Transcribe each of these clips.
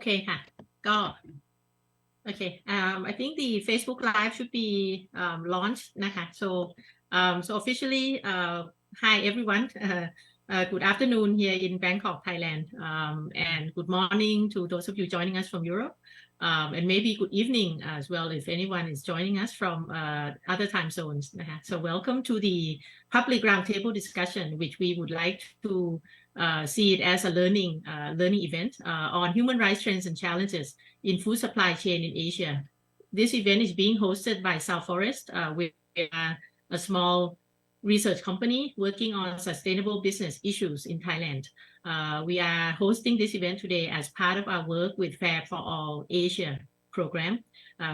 เคค่ะก็ Okay, I think the Facebook Live should be launched นะคะ so officially hi everyone good afternoon here in Bangkok, Thailand and good morning to those of you joining us from Europe and maybe good evening as well if anyone is joining us from other time zones นะคะ so welcome to the public roundtable discussion which we would like to see it as a learning event on human rights trends and challenges in food supply chain in Asia. This event is being hosted by South Forest, with a small research company working on sustainable business issues in Thailand. We are hosting this event today as part of our work with Fair for All Asia program.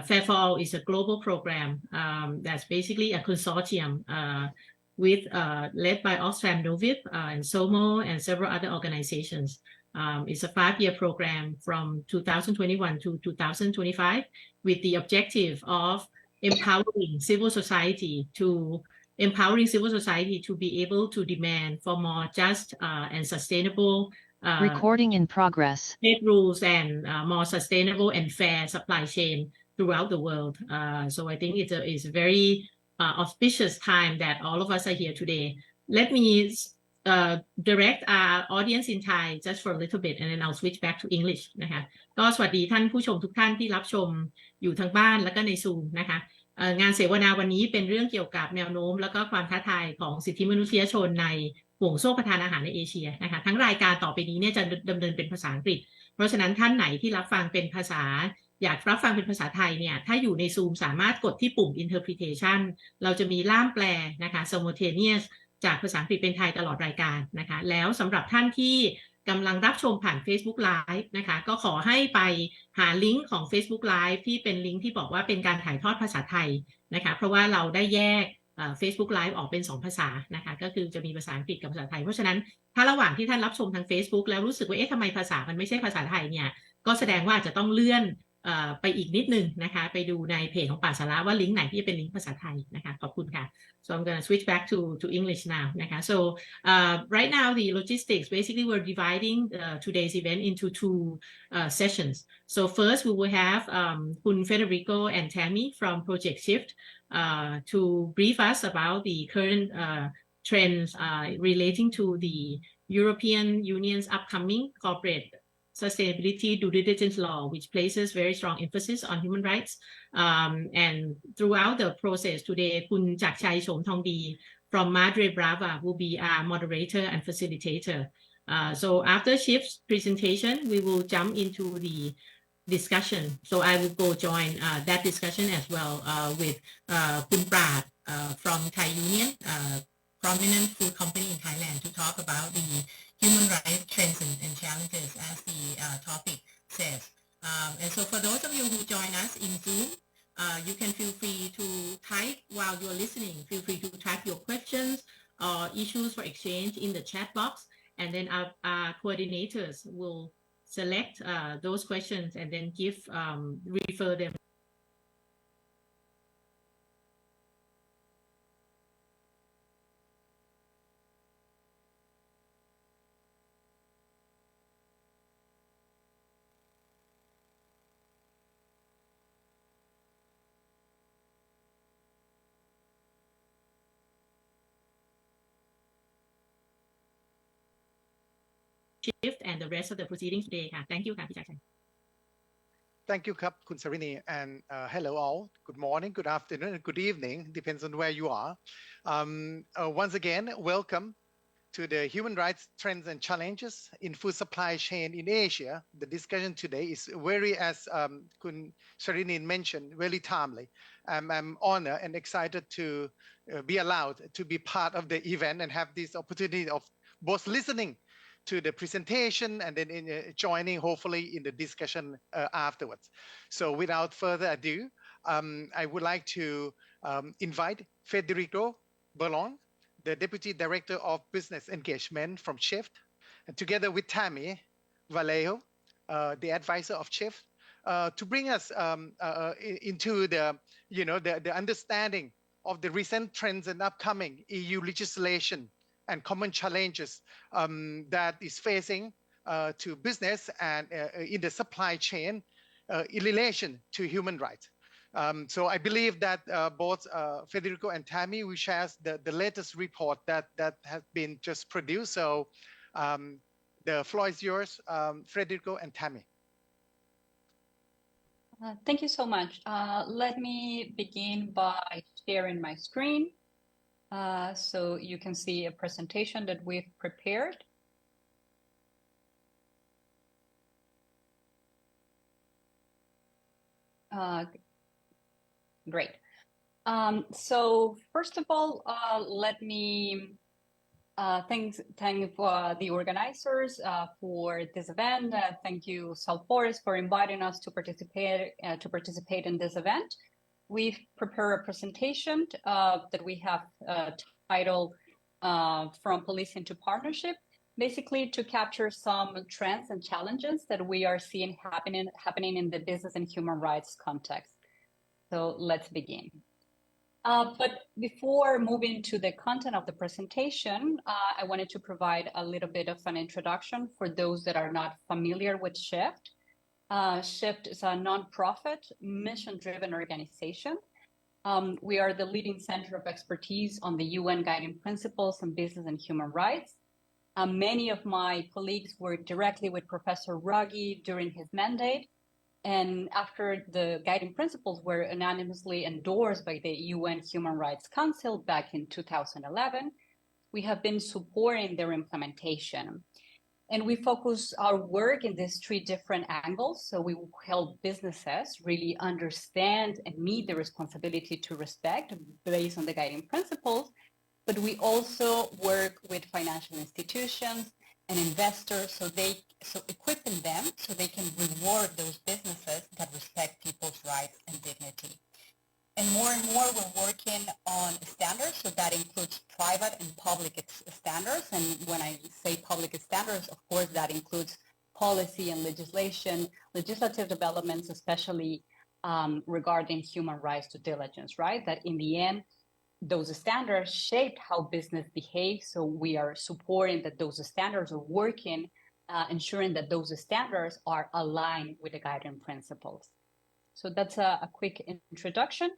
Fair for All is a global program that's basically a consortium with led by Oxfam Novib and SOMO and several other organizations. It's a 5-year program from 2021 to 2025 with the objective of empowering civil society to be able to demand for more just and sustainable Recording in progress. trade rules and more sustainable and fair supply chain throughout the world. So I think it's a very auspicious time that all of us are here today. Let me direct our audience in Thai just for a little bit and then I'll switch back to English นะคะก็สวัสดีท่านผู้ชมทุกท่านที่รับชมอยู่ทางบ้านแล้วก็ใน Zoom นะคะงานเสวนาวันนี้เป็นเรื่องเกี่ยวกับแนวโน้มแล้วก็ความท้าทายของสิทธิมนุษยชนในห่วงโซ่ประทานอาหารในเอเชียนะคะทั้งรายการต่อไปนี้เนี่ยจะดำเนินเป็นภาษาอังกฤษเพราะฉะนั้นท่านไหนที่รับฟังเป็นภาษาอยากรับฟังเป็นภาษาไทยเนี่ยถ้าอยู่ใน Zoom สามารถกดที่ปุ่ม interpretation เราจะมีล่ามแปลนะคะ simultaneous จากภาษาอังกฤษเป็นไทยตลอดรายการนะคะแล้วสำหรับท่านที่กำลังรับชมผ่าน Facebook Live นะคะก็ขอให้ไปหาลิงก์ของ Facebook Live ที่เป็นลิงก์ที่บอกว่าเป็นการถ่ายทอดภาษาไทยนะคะเพราะว่าเราได้แยกFacebook Live ออกเป็น2ภาษานะคะก็คือจะมีภาษาอังกฤษกับภาษาไทยเพราะฉะนั้นถ้าระหว่างที่ท่านรับชมทาง Facebook แล้วรู้สึกว่าทำไมภาษามันไม่ใช่ภาษาไทยเนี่ยก็แสดงว่าอาจจะต้องเลื่อนไปอีกนิดนึงนะคะไปดูในเพจของป่าสาระว่าลิงก์ไหนที่จะเป็นลิงก์ภาษาไทยนะคะขอบคุณค่ะ so I'm going to switch back to English now นะคะ so right now the logistics basically we're dividing today's event into two sessions so first we will have Kun Federico and Tammy from Project Shift to brief us about the current trends relating to the European Union's upcoming corporate sustainability due diligence law, which places very strong emphasis on human rights. And throughout the process today, Kun Jakchai Chomthongdi from Madre Brava will be our moderator and facilitator. So after Shift's presentation, we will jump into the discussion. So I will go join that discussion as well with Kun Prat from Thai Union, prominent food company in Thailand, to talk about the human rights trends and challenges as the topic says. And so for those of you who join us in Zoom, you can feel free to type while you're listening. Feel free to type your questions or issues for exchange in the chat box, and then our coordinators will select those questions and then refer them Shift and the rest of the proceedings today ค่ะ Thank you ค่ะพี่จักรชัย Thank you ครับคุณ Sarini and hello all. Good morning, good afternoon, and good evening. Depends on where you are. Once again, welcome to the human rights trends and challenges in food supply chain in Asia. The discussion today is very, as Kun Sarini mentioned, really timely. I'm honored and excited to be allowed to be part of the event and have this opportunity of both listening to the presentation and then joining hopefully in the discussion afterwards. So without further ado, I would like to invite Federico Berlon, the Deputy Director of Business Engagement from Shift, and together with Tammy Vallejo, the advisor of Shift, to bring us into the understanding of the recent trends and upcoming EU legislation and common challenges that is facing to business and in the supply chain in relation to human rights. So I believe that both Federico and Tammy will share the latest report that has been just produced. So the floor is yours, Federico and Tammy. Thank you so much. Let me begin by sharing my screen so you can see a presentation that we've prepared. Great. So first of all, let me thank the organizers for this event. Thank you, South Forest, for inviting us to participate in this event. We've prepared a presentation that we have titled "From Policing to Partnership," basically to capture some trends and challenges that we are seeing happening in the business and human rights context. So let's begin. But before moving to the content of the presentation, I wanted to provide a little bit of an introduction for those that are not familiar with SHIFT. SHIFT is a nonprofit, mission-driven organization. We are the leading center of expertise on the UN Guiding Principles on Business and Human Rights. Many of my colleagues worked directly with Professor Ruggie during his mandate. And after the guiding principles were unanimously endorsed by the UN Human Rights Council back in 2011, we have been supporting their implementation. And we focus our work in these three different angles. So we help businesses really understand and meet the responsibility to respect based on the guiding principles. But we also work with financial institutions and investors, so equipping them so they can reward those businesses that respect people's rights and dignity. And more we're working on standards, so that includes private and public standards. And when I say public standards, of course, that includes policy and legislative developments, especially regarding human rights due diligence, right? That in the end, those standards shaped how business behaves. So we are supporting that those standards are working, ensuring that those standards are aligned with the guiding principles. So that's a quick introduction.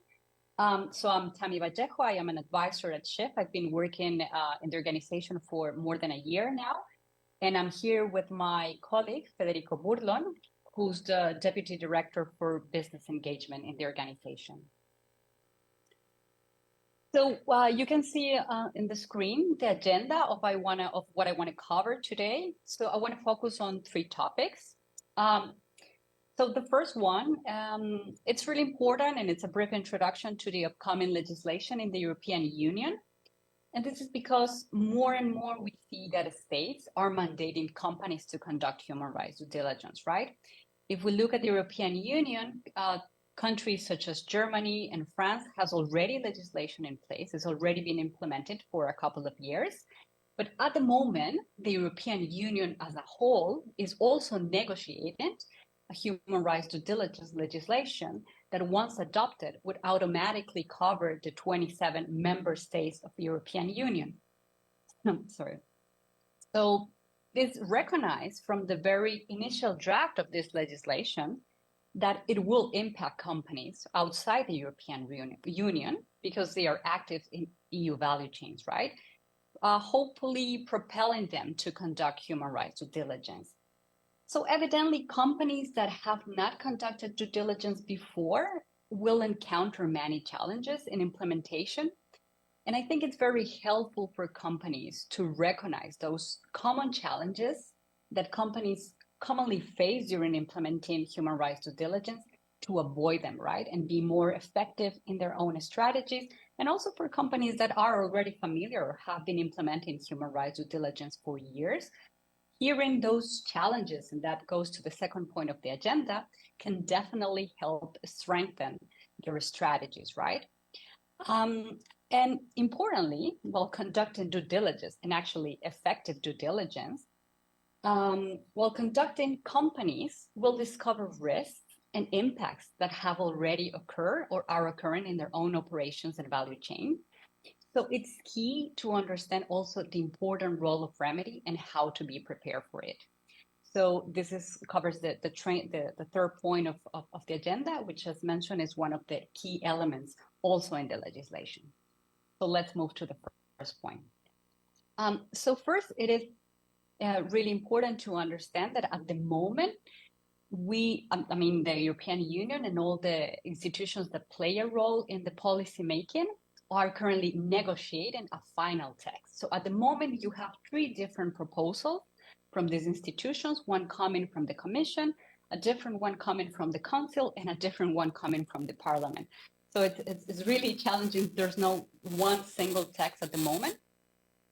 So I'm Tammy Vallejo. I am an advisor at SHIFT. I've been working in the organization for more than a year now. And I'm here with my colleague, Federico Burlon, who's the Deputy Director for Business Engagement in the organization. So you can see in the screen the agenda of what I want to cover today. So I want to focus on three topics. So the first one, it's really important, and it's a brief introduction to the upcoming legislation in the European Union. And this is because more and more we see that states are mandating companies to conduct human rights due diligence, right? If we look at the European Union, countries such as Germany and France has already legislation in place. It's already been implemented for a couple of years. But at the moment, the European Union as a whole is also negotiating a human rights due diligence legislation that once adopted would automatically cover the 27 member states of the European Union. So it's recognized from the very initial draft of this legislation that it will impact companies outside the European Union because they are active in EU value chains, right? Hopefully propelling them to conduct human rights due diligence. So evidently, companies that have not conducted due diligence before will encounter many challenges in implementation. And I think it's very helpful for companies to recognize those common challenges that companies commonly face during implementing human rights due diligence to avoid them, right? And be more effective in their own strategies. And also for companies that are already familiar or have been implementing human rights due diligence for years, hearing those challenges, and that goes to the second point of the agenda, can definitely help strengthen your strategies, right? And importantly, while conducting due diligence and actually effective due diligence, while conducting, companies will discover risks and impacts that have already occurred or are occurring in their own operations and value chain. So it's key to understand also the important role of remedy and how to be prepared for it. So this covers the third point of the agenda, which, as mentioned, is one of the key elements also in the legislation. So let's move to the first point. So first, it is really important to understand that at the moment, the European Union and all the institutions that play a role in the policy making are currently negotiating a final text. So at the moment, you have three different proposals from these institutions, one coming from the Commission, a different one coming from the Council, and a different one coming from the Parliament. So it's really challenging. There's no one single text at the moment.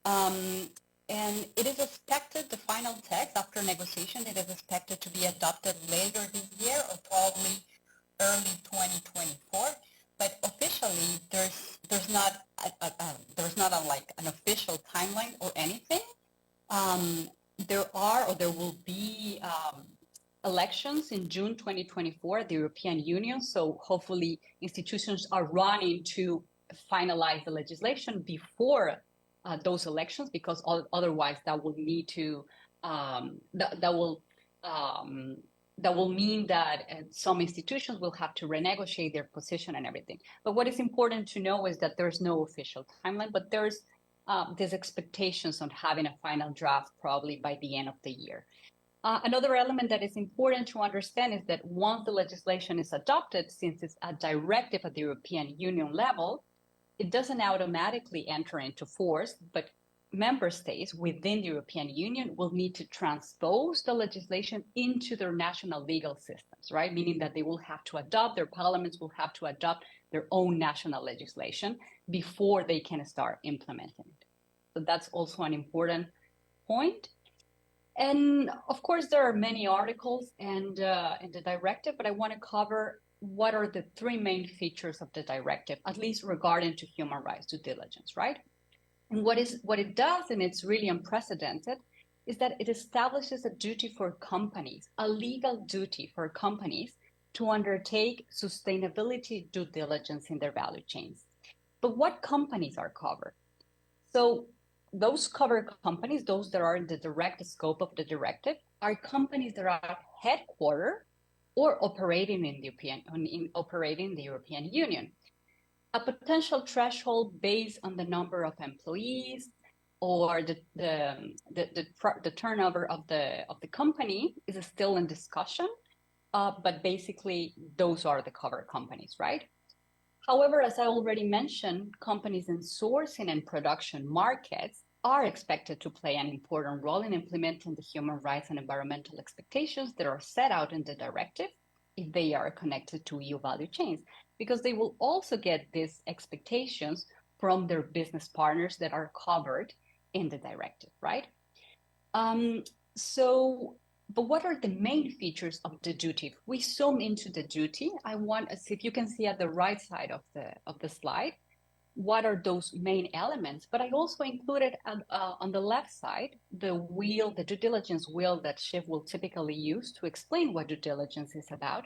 And it is expected, the final text after negotiation, it is expected to be adopted later this year or probably early 2024. But officially, there's not like an official timeline or anything. There will be elections in June 2024 at the European Union. So hopefully institutions are running to finalize the legislation before those elections, because otherwise that will need to that will mean that some institutions will have to renegotiate their position and everything. But what is important to know is that there's no official timeline, but there's expectations on having a final draft probably by the end of the year. Another element that is important to understand is that once the legislation is adopted, since it's a directive at the European Union level, it doesn't automatically enter into force, but member states within the European Union will need to transpose the legislation into their national legal systems, right? Meaning that they will have to adopt, their parliaments will have to adopt their own national legislation before they can start implementing it. So that's also an important point. And of course, there are many articles in the directive, but I want to cover what are the three main features of the directive, at least regarding to human rights due diligence, right? And what it does, and it's really unprecedented, is that it establishes a duty for companies, a legal duty for companies to undertake sustainability due diligence in their value chains. But what companies are covered? So those covered companies, those that are in the direct scope of the directive, are companies that are headquartered or operating in the European Union. A potential threshold based on the number of employees or the turnover of the company is still in discussion, but basically those are the covered companies, right? However, as I already mentioned, companies in sourcing and production markets are expected to play an important role in implementing the human rights and environmental expectations that are set out in the directive if they are connected to EU value chains, because they will also get these expectations from their business partners that are covered in the directive, right? But what are the main features of the duty? If we zoom into the duty, I want to see if you can see at the right side of the slide, what are those main elements? But I also included on the left side, the due diligence wheel that Shiv will typically use to explain what due diligence is about,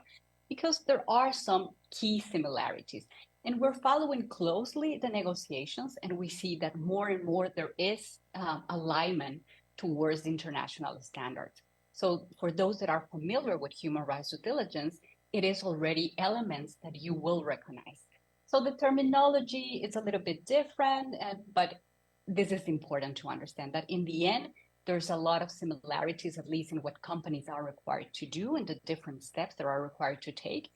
because there are some key similarities. And we're following closely the negotiations, and we see that more and more there is alignment towards international standards. So for those that are familiar with human rights due diligence, it is already elements that you will recognize. So the terminology is a little bit different, but this is important to understand that in the end, there's a lot of similarities, at least in what companies are required to do and the different steps that are required to take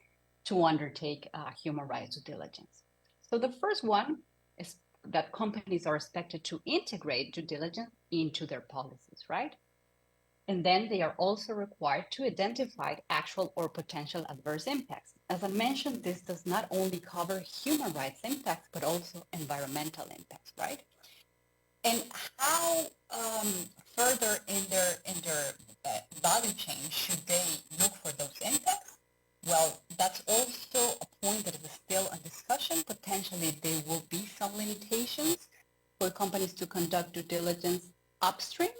to undertake human rights due diligence. So the first one is that companies are expected to integrate due diligence into their policies, right? And then they are also required to identify actual or potential adverse impacts. As I mentioned, this does not only cover human rights impacts, but also environmental impacts, right? And how further in their value chain should they look for those impacts? Well, that's also a point that is still a discussion. Potentially, there will be some limitations for companies to conduct due diligence upstream.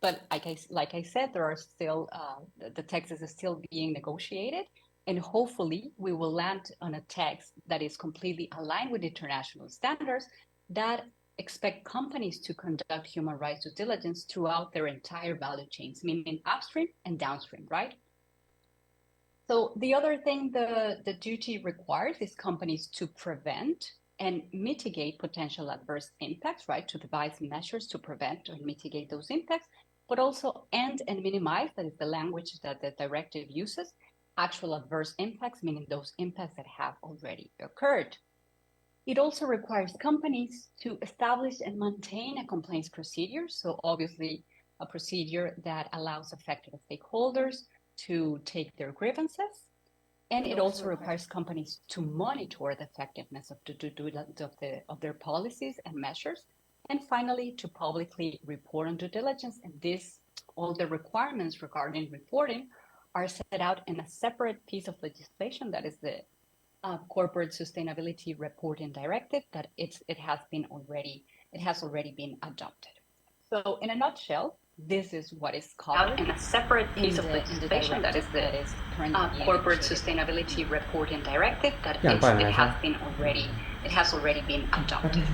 But like I said, there are still, the text is still being negotiated, and hopefully we will land on a text that is completely aligned with international standards that expect companies to conduct human rights due diligence throughout their entire value chains, meaning upstream and downstream, right? So the other thing the duty requires is companies to prevent and mitigate potential adverse impacts, right? To devise measures to prevent or mitigate those impacts, but also end and minimize, that is the language that the directive uses, actual adverse impacts, meaning those impacts that have already occurred. It also requires companies to establish and maintain a complaints procedure. So obviously a procedure that allows affected stakeholders to take their grievances. And it also requires companies to monitor the effectiveness of their policies and measures. And finally, to publicly report on due diligence. And all the requirements regarding reporting are set out in a separate piece of legislation, that is the Corporate Sustainability Reporting Directive, that it has already been adopted. So in a nutshell, this is what is covered in a separate piece of legislation, that is the Corporate Sustainability Reporting Directive, that it has already been adopted.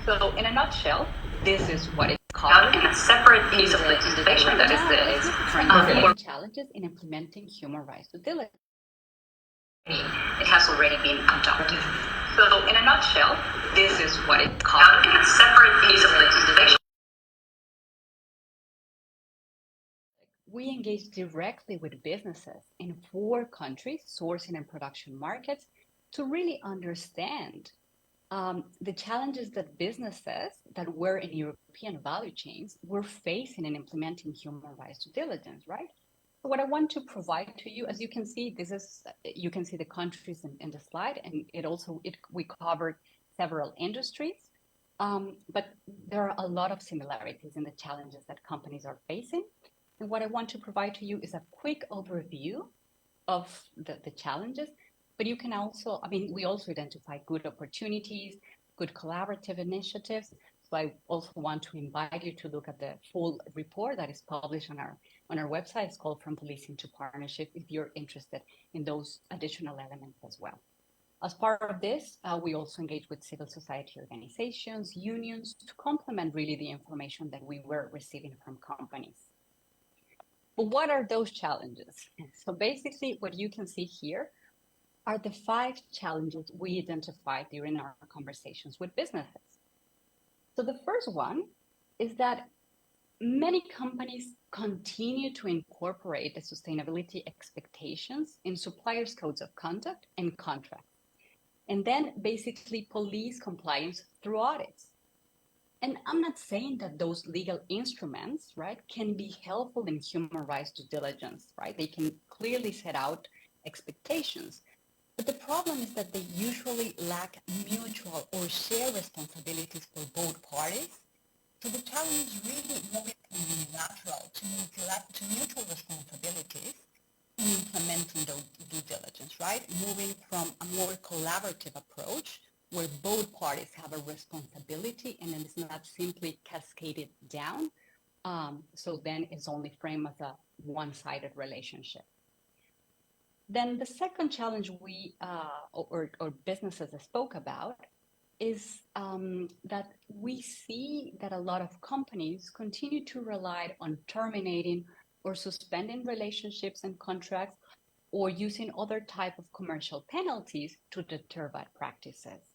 So in a nutshell, this is what is covered in a separate piece of legislation, that is the challenges in implementing human rights due diligence. It has already been adopted. So in a nutshell, this is what is covered in a separate piece of legislation. We engage directly with businesses in 4 countries, sourcing and production markets, to really understand the challenges that businesses that were in European value chains were facing in implementing human rights due diligence, right? So what I want to provide to you, as you can see, you can see the countries in the slide, and we covered several industries, but there are a lot of similarities in the challenges that companies are facing. And what I want to provide to you is a quick overview of the challenges, but you can also, we also identify good opportunities, good collaborative initiatives. So I also want to invite you to look at the full report that is published on our website. It's called From Policing to Partnership, if you're interested in those additional elements as well. As part of this, we also engage with civil society organizations, unions, to complement really the information that we were receiving from companies. But what are those challenges? So basically what you can see here are the 5 challenges we identified during our conversations with businesses. So the first one is that many companies continue to incorporate the sustainability expectations in suppliers' codes of conduct and contracts, and then basically police compliance through audits. And I'm not saying that those legal instruments, right, can be helpful in human rights due diligence, right? They can clearly set out expectations. But the problem is that they usually lack mutual or shared responsibilities for both parties. So the challenge is really moving from unilateral to mutual responsibilities in implementing due diligence, right? Moving from a more collaborative approach where both parties have a responsibility and then it's not simply cascaded down. So then it's only framed as a one-sided relationship. Then the second challenge or businesses spoke about is that we see that a lot of companies continue to rely on terminating or suspending relationships and contracts or using other type of commercial penalties to deter bad practices.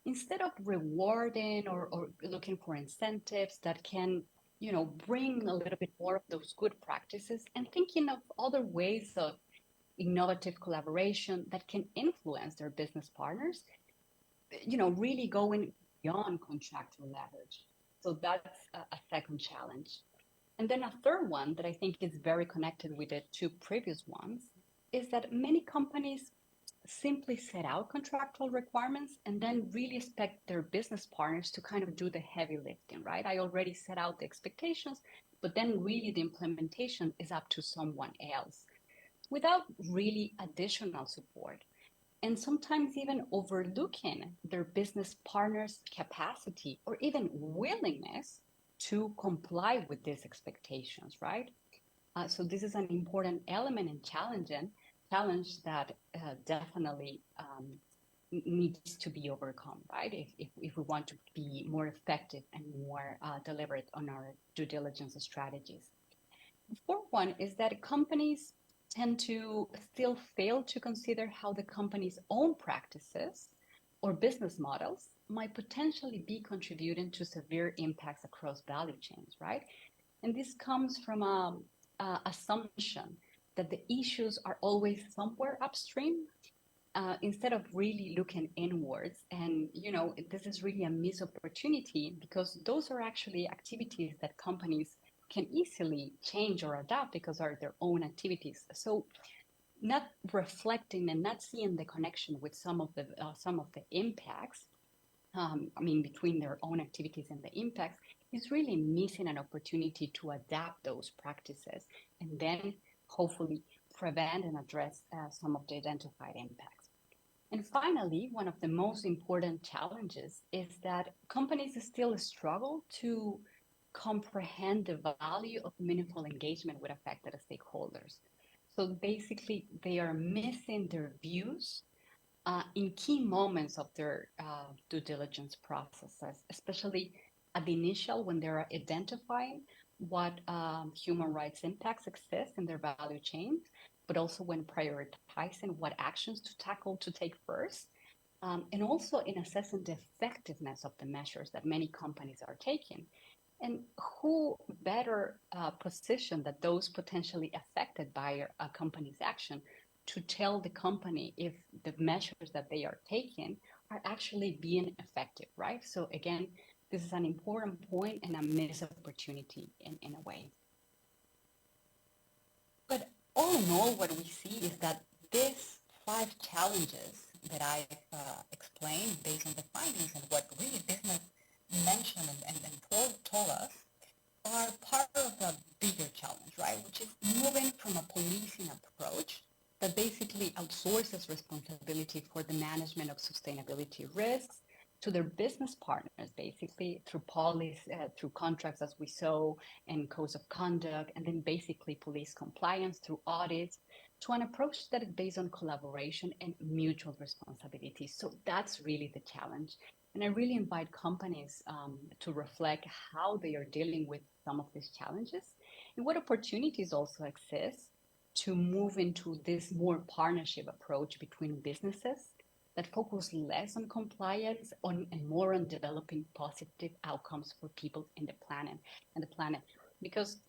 Instead of rewarding or looking for incentives that can, bring a little bit more of those good practices and thinking of other ways of innovative collaboration that can influence their business partners, really going beyond contractual leverage. So that's a second challenge. And then a third one that I think is very connected with the 2 previous ones is that many companies simply set out contractual requirements and then really expect their business partners to kind of do the heavy lifting, right? I already set out the expectations, but then really the implementation is up to someone else without really additional support. And sometimes even overlooking their business partners' capacity or even willingness to comply with these expectations, right? So this is an important element and challenge that definitely needs to be overcome, right? If we want to be more effective and more deliberate on our due diligence strategies. The fourth one is that companies tend to still fail to consider how the company's own practices or business models might potentially be contributing to severe impacts across value chains, right? And this comes from an assumption that the issues are always somewhere upstream, instead of really looking inwards. And, this is really a missed opportunity, because those are actually activities that companies can easily change or adapt because are their own activities. So not reflecting and not seeing the connection with some of the impacts, between their own activities and the impacts, is really missing an opportunity to adapt those practices and then hopefully prevent and address some of the identified impacts. And finally, one of the most important challenges is that companies still struggle to comprehend the value of meaningful engagement with affected stakeholders. So basically, they are missing their views in key moments of their due diligence processes, especially at the initial, when they're identifying what human rights impacts exist in their value chain, but also when prioritizing what actions to tackle to take first, and also in assessing the effectiveness of the measures that many companies are taking. And who better position than those potentially affected by a company's action to tell the company if the measures that they are taking are actually being effective, right? So again, this is an important point and a missed opportunity in a way. But all in all, what we see is that these 5 challenges that I've explained based on the findings and what really business mentioned and told us are part of a bigger challenge, right? Which is moving from a policing approach that basically outsources responsibility for the management of sustainability risks to their business partners, basically through policy, through contracts, as we saw, and codes of conduct, and then basically police compliance through audits, to an approach that is based on collaboration and mutual responsibility. So that's really the challenge. And I really invite companies to reflect how they are dealing with some of these challenges and what opportunities also exist to move into this more partnership approach between businesses that focus less on compliance and more on developing positive outcomes for people in the planet. Because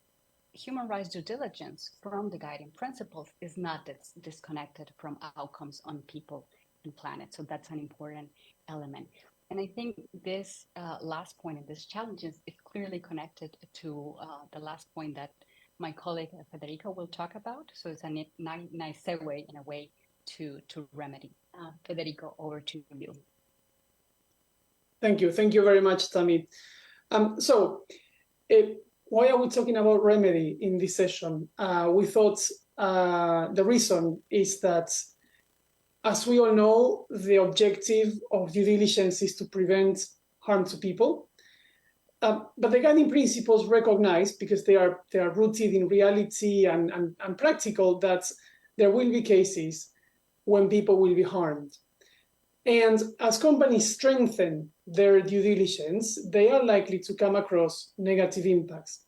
human rights due diligence from the guiding principles is not disconnected from outcomes on people and planet. So that's an important element. And I think this last point in this challenge is clearly connected to the last point that my colleague Federico will talk about. So it's a nice segue in a way to remedy. Federico, over to you. Thank you. Thank you very much, Tammy. Why are we talking about remedy in this session? We thought the reason is that, as we all know, the objective of due diligence is to prevent harm to people. But the guiding principles recognize, because they are rooted in reality and practical, that there will be cases when people will be harmed. And as companies strengthen their due diligence, they are likely to come across negative impacts.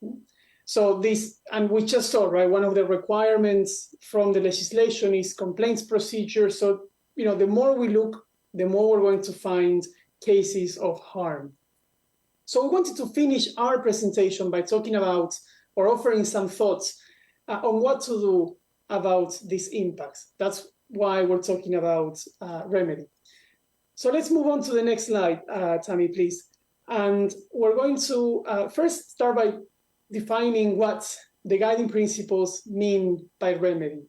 So this, and we just saw, right, one of the requirements from the legislation is complaints procedure. So, the more we look, the more we're going to find cases of harm. So we wanted to finish our presentation by talking about, or offering some thoughts on what to do about these impacts. That's why we're talking about remedy. So let's move on to the next slide, Tammy, please. And we're going to first start by defining what the guiding principles mean by remedy.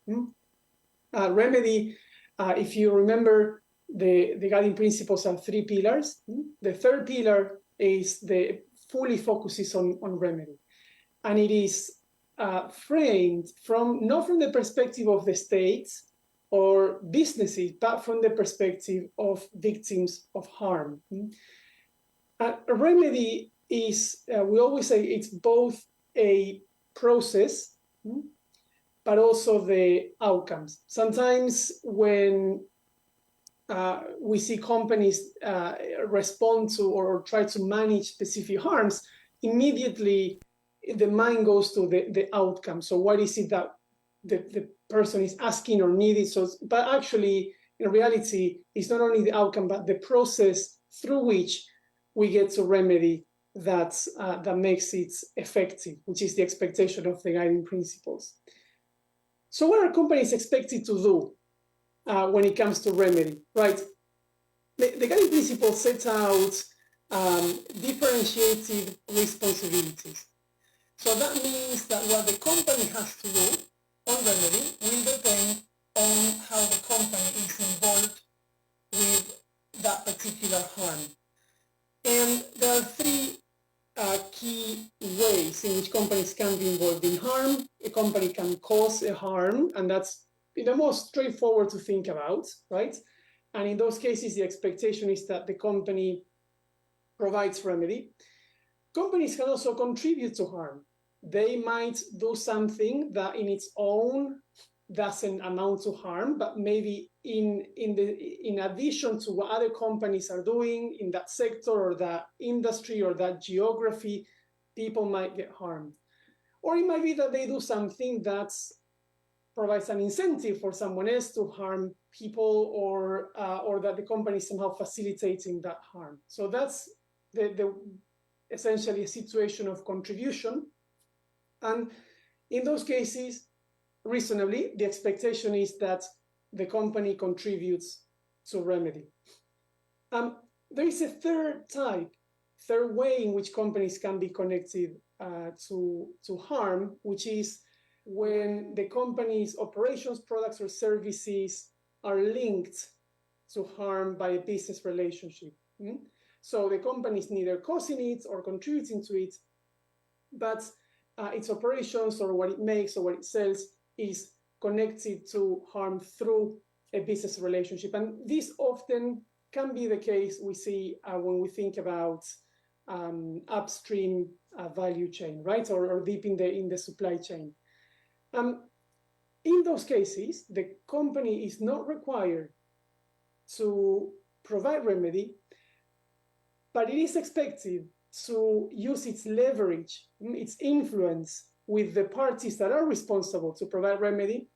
Remedy, if you remember, the guiding principles are 3 pillars. The third pillar is fully focuses on remedy. And it is framed not from the perspective of the states or businesses, but from the perspective of victims of harm. A remedy is, we always say, it's both a process, but also the outcomes. Sometimes when we see companies respond to or try to manage specific harms, immediately the mind goes to the outcome. So what is it that the person is asking or needing? So, but actually, in reality, it's not only the outcome, but the process through which we get to remedy that makes it effective, which is the expectation of the guiding principles. So what are companies expected to do when it comes to remedy, right? The guiding principles set out differentiated responsibilities. So that means that what the company has to do on remedy will depend on how the company is involved with that particular harm. And there are three key ways in which companies can be involved in harm. A company can cause a harm, and that's the most straightforward to think about, right? And in those cases, the expectation is that the company provides remedy. Companies can also contribute to harm. They might do something that in its own doesn't amount to harm, but maybe in addition to what other companies are doing in that sector or that industry or that geography, people might get harmed. Or it might be that they do something that provides an incentive for someone else to harm people, or that the company is somehow facilitating that harm. So that's the essentially a situation of contribution. And in those cases, reasonably, the expectation is that the company contributes to remedy. There is a third way in which companies can be connected to harm, which is when the company's operations, products, or services are linked to harm by a business relationship. So the company is neither causing it or contributing to it, but its operations or what it makes or what it sells is connected to harm through a business relationship. And this often can be the case we see when we think about upstream value chain, right? Or deep in the supply chain. In those cases, the company is not required to provide remedy, but it is expected to use its leverage, its influence with the parties that are responsible to provide remedy,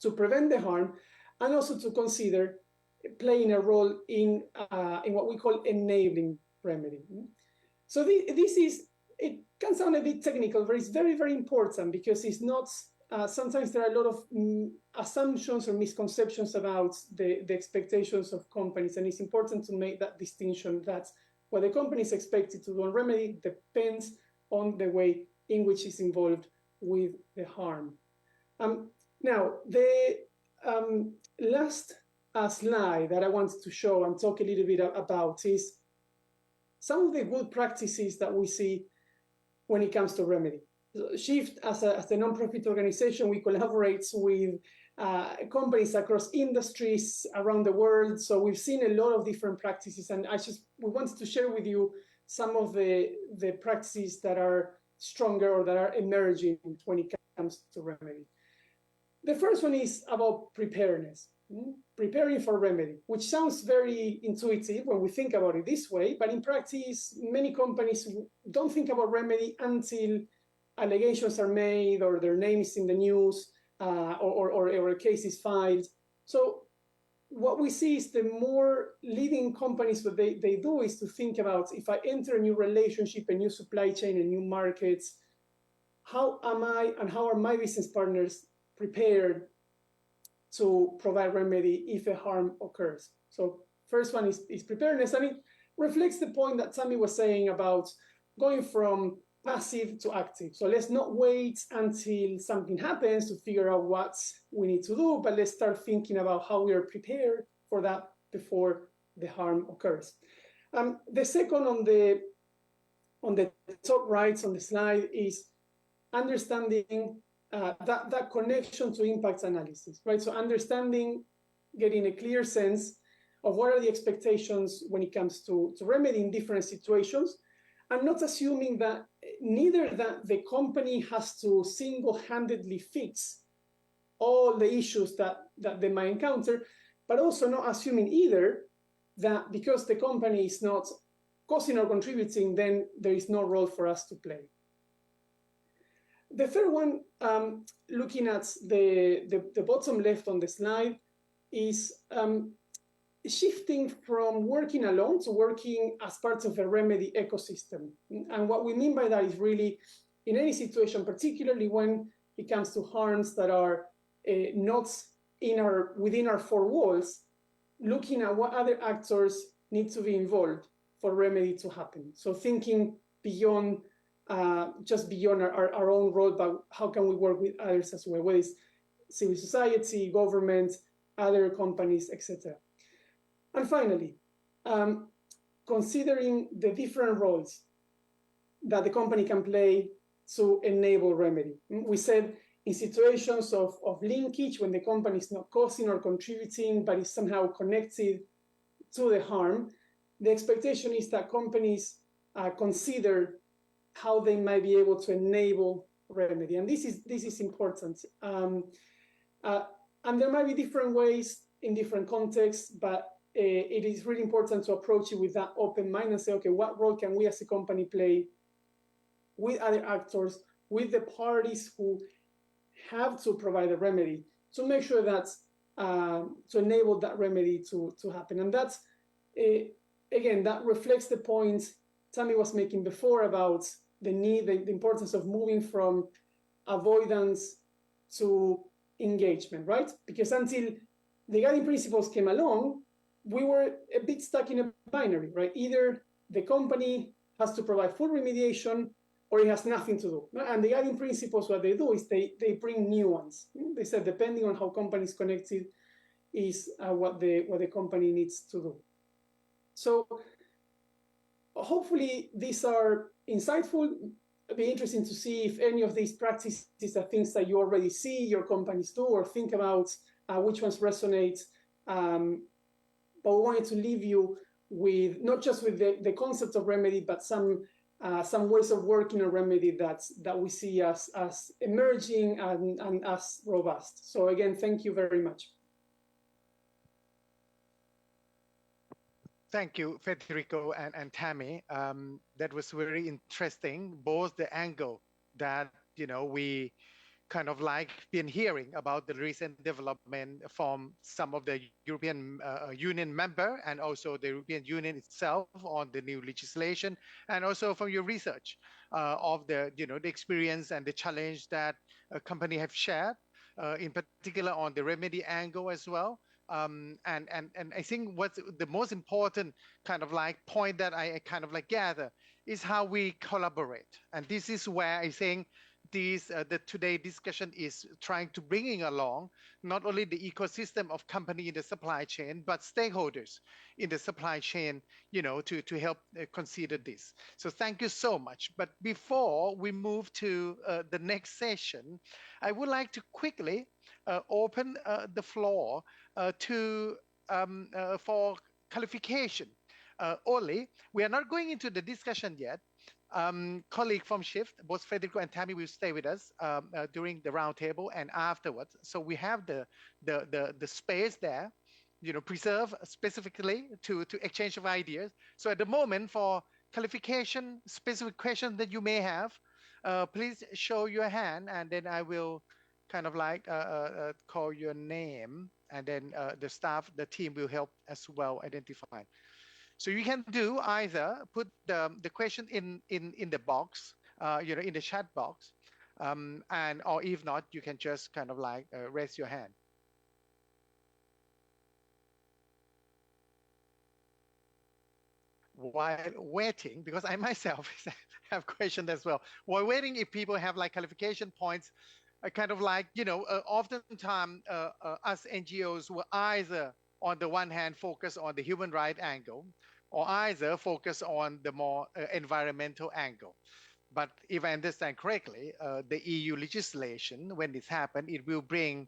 to prevent the harm, and also to consider playing a role in what we call enabling remedy. So it can sound a bit technical, but it's very, very important, because it's not, sometimes there are a lot of assumptions or misconceptions about the expectations of companies, and it's important to make that distinction, that what the company is expected to do on remedy depends on the way in which it's involved with the harm. Now, the last slide that I wanted to show and talk a little bit about is some of the good practices that we see when it comes to remedy. Shift, as a non-profit organization, we collaborate with companies across industries around the world. So we've seen a lot of different practices, and we wanted to share with you some of the practices that are stronger or that are emerging when it comes to remedy. The first one is about preparedness, preparing for remedy, which sounds very intuitive when we think about it this way, but in practice, many companies don't think about remedy until allegations are made or their name is in the news, or a case is filed. So what we see is the more leading companies, what they do is to think about, if I enter a new relationship, a new supply chain, a new markets, how am I and how are my business partners prepared to provide remedy if a harm occurs? So first one is preparedness, and it reflects the point that Tammy was saying about going from passive to active. So let's not wait until something happens to figure out what we need to do, but let's start thinking about how we are prepared for that before the harm occurs. The second on the top right on the slide is understanding that connection to impact analysis, right? So understanding, getting a clear sense of what are the expectations when it comes to remedying different situations, and not assuming that neither that the company has to single-handedly fix all the issues that they might encounter, but also not assuming either that because the company is not causing or contributing, then there is no role for us to play. The third one, looking at the bottom left on the slide, is shifting from working alone to working as part of a remedy ecosystem. And what we mean by that is really, in any situation, particularly when it comes to harms that are not within our four walls, looking at what other actors need to be involved for remedy to happen. So thinking beyond just beyond our own role, but how can we work with others as well, whether it's civil society, government, other companies, etc. And finally, considering the different roles that the company can play to enable remedy. We said in situations of linkage, when the company is not causing or contributing, but is somehow connected to the harm, the expectation is that companies consider how they might be able to enable remedy. And this is important. And there might be different ways in different contexts, but it is really important to approach it with that open mind and say, okay, what role can we as a company play with other actors, with the parties who have to provide a remedy to make sure that, to enable that remedy to happen. And that's, again, that reflects the point Tammy was making before about the need, the importance of moving from avoidance to engagement, right? Because until the guiding principles came along, we were a bit stuck in a binary, right? Either the company has to provide full remediation or it has nothing to do. And the guiding principles, what they do is they bring nuance. They said, depending on how company is connected is what the company needs to do. So hopefully these are insightful. It'd be interesting to see if any of these practices are things that you already see your companies do, or think about which ones resonate. But we wanted to leave you with not just with the concept of remedy, but some ways of working on remedy that we see as emerging and as robust. So again, thank you very much. Thank you, Federico and Tammy. That was very interesting, both the angle that, we kind of like been hearing about the recent development from some of the European Union member, and also the European Union itself on the new legislation, and also from your research of the experience and the challenge that a company have shared, in particular on the remedy angle as well. And I think what's the most important kind of like point that I kind of like gather is how we collaborate. And this is where I think the today discussion is trying to bringing along not only the ecosystem of company in the supply chain, but stakeholders in the supply chain, to help consider this. So thank you so much. But before we move to the next session, I would like to quickly open the floor for clarification only. We are not going into the discussion yet. Colleague from Shift, both Federico and Tammy, will stay with us during the roundtable and afterwards. So we have the space there, preserved specifically to exchange of ideas. So at the moment, for clarification, specific questions that you may have, please show your hand, and then I will kind of like call your name, and then the team will help as well identify. So you can do either put the question in the box, in the chat box, or if not, you can just kind of like raise your hand. While waiting, because I myself have questions as well. While waiting, if people have like clarification points, I kind of like, oftentimes us NGOs will either on the one hand focus on the human right angle, or either focus on the more environmental angle. But if I understand correctly, the EU legislation, when this happens, it will bring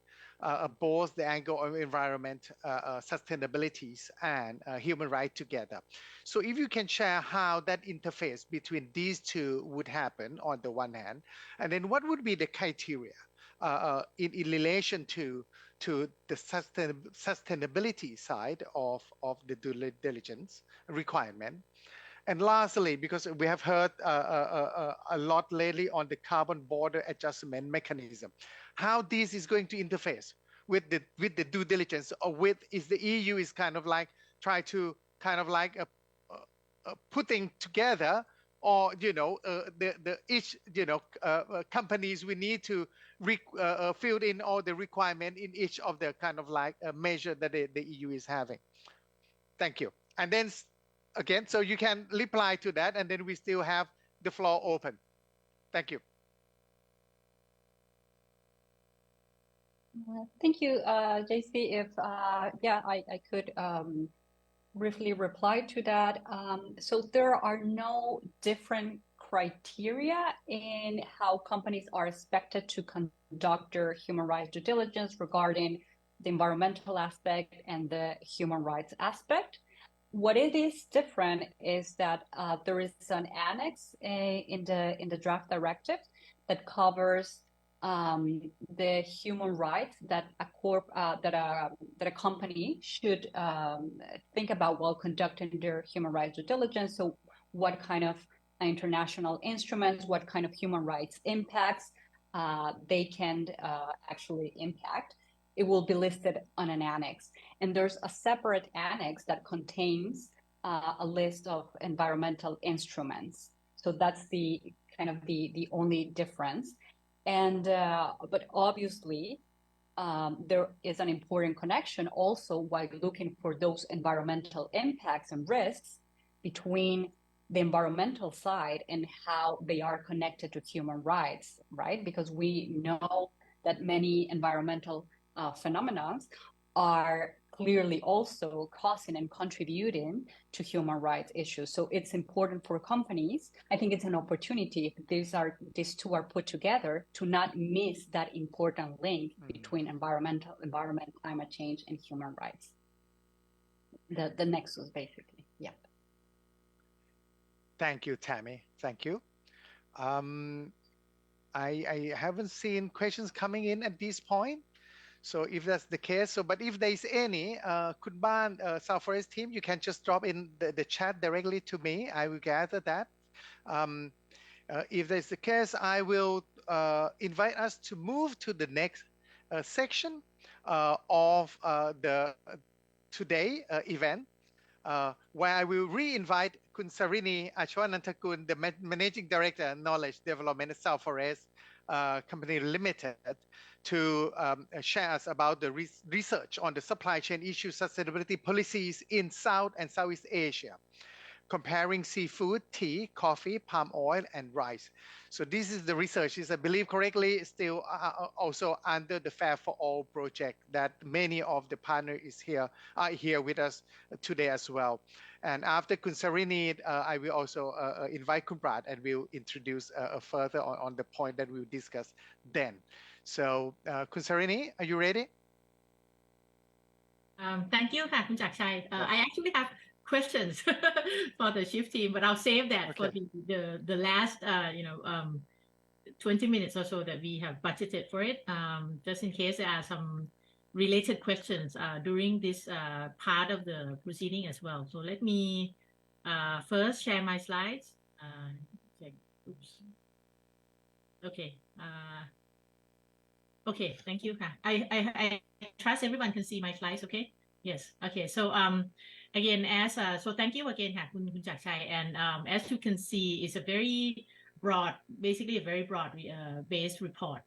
both the angle of environment, sustainabilities, and human rights together. So if you can share how that interface between these two would happen on the one hand, and then what would be the criteria in relation to to the sustainability side of the due diligence requirement. And lastly, because we have heard a lot lately on the carbon border adjustment mechanism, how this is going to interface with the due diligence, or with is the EU is kind of like try to kind of like putting together, or the each companies we need to fill in all the requirement in each of the kind of like measure that the EU is having. Thank you. And then again, so you can reply to that, and then we still have the floor open. Thank you. Thank you, JC. If I could briefly reply to that. So there are no different criteria in how companies are expected to conduct their human rights due diligence regarding the environmental aspect and the human rights aspect. What it is different is that there is an annex in the draft directive that covers the human rights that a company should think about while conducting their human rights due diligence. So, what kind of international instruments, what kind of human rights impacts they can actually impact. It will be listed on an annex. And there's a separate annex that contains a list of environmental instruments. So that's the kind of the only difference. And but obviously, there is an important connection also while looking for those environmental impacts and risks between the environmental side and how they are connected to human rights, right? Because we know that many environmental phenomena are clearly also causing and contributing to human rights issues. So it's important for companies. I think it's an opportunity if these two are put together to not miss that important link between environment, climate change, and human rights. The nexus, basically. Yeah. Thank you, Tammy. Thank you. I haven't seen questions coming in at this point. So if that's the case, but if there's any, Kunban, South Forest team, you can just drop in the chat directly to me. I will gather that. If there's the case, I will invite us to move to the next section of the today event, where I will re-invite Kun Sarini Achwanantakun, the Managing Director, Knowledge Development at South Forest Company Limited, to share us about the research on the supply chain issue sustainability policies in South and Southeast Asia, comparing seafood, tea, coffee, palm oil, and rice. So this is the research, is I believe correctly, still also under the Fair for All project that many of the partners are here with us today as well. And after Kun Sarini, I will also invite Kun Prat, and we'll introduce further on the point that we'll discuss then. So, Kun Sarini, are you ready? Thank you, Kun Chakchai. I actually have questions for the shift team, but I'll save that for the last 20 minutes or so that we have budgeted for it, just in case there are some related questions during this part of the proceeding as well. So let me first share my slides. Oops. Okay. Okay, thank you. I trust everyone can see my slides, okay? Yes, okay. So again, so thank you again, Kun Chakchai. And as you can see, it's a very broad, basically a very broad based report.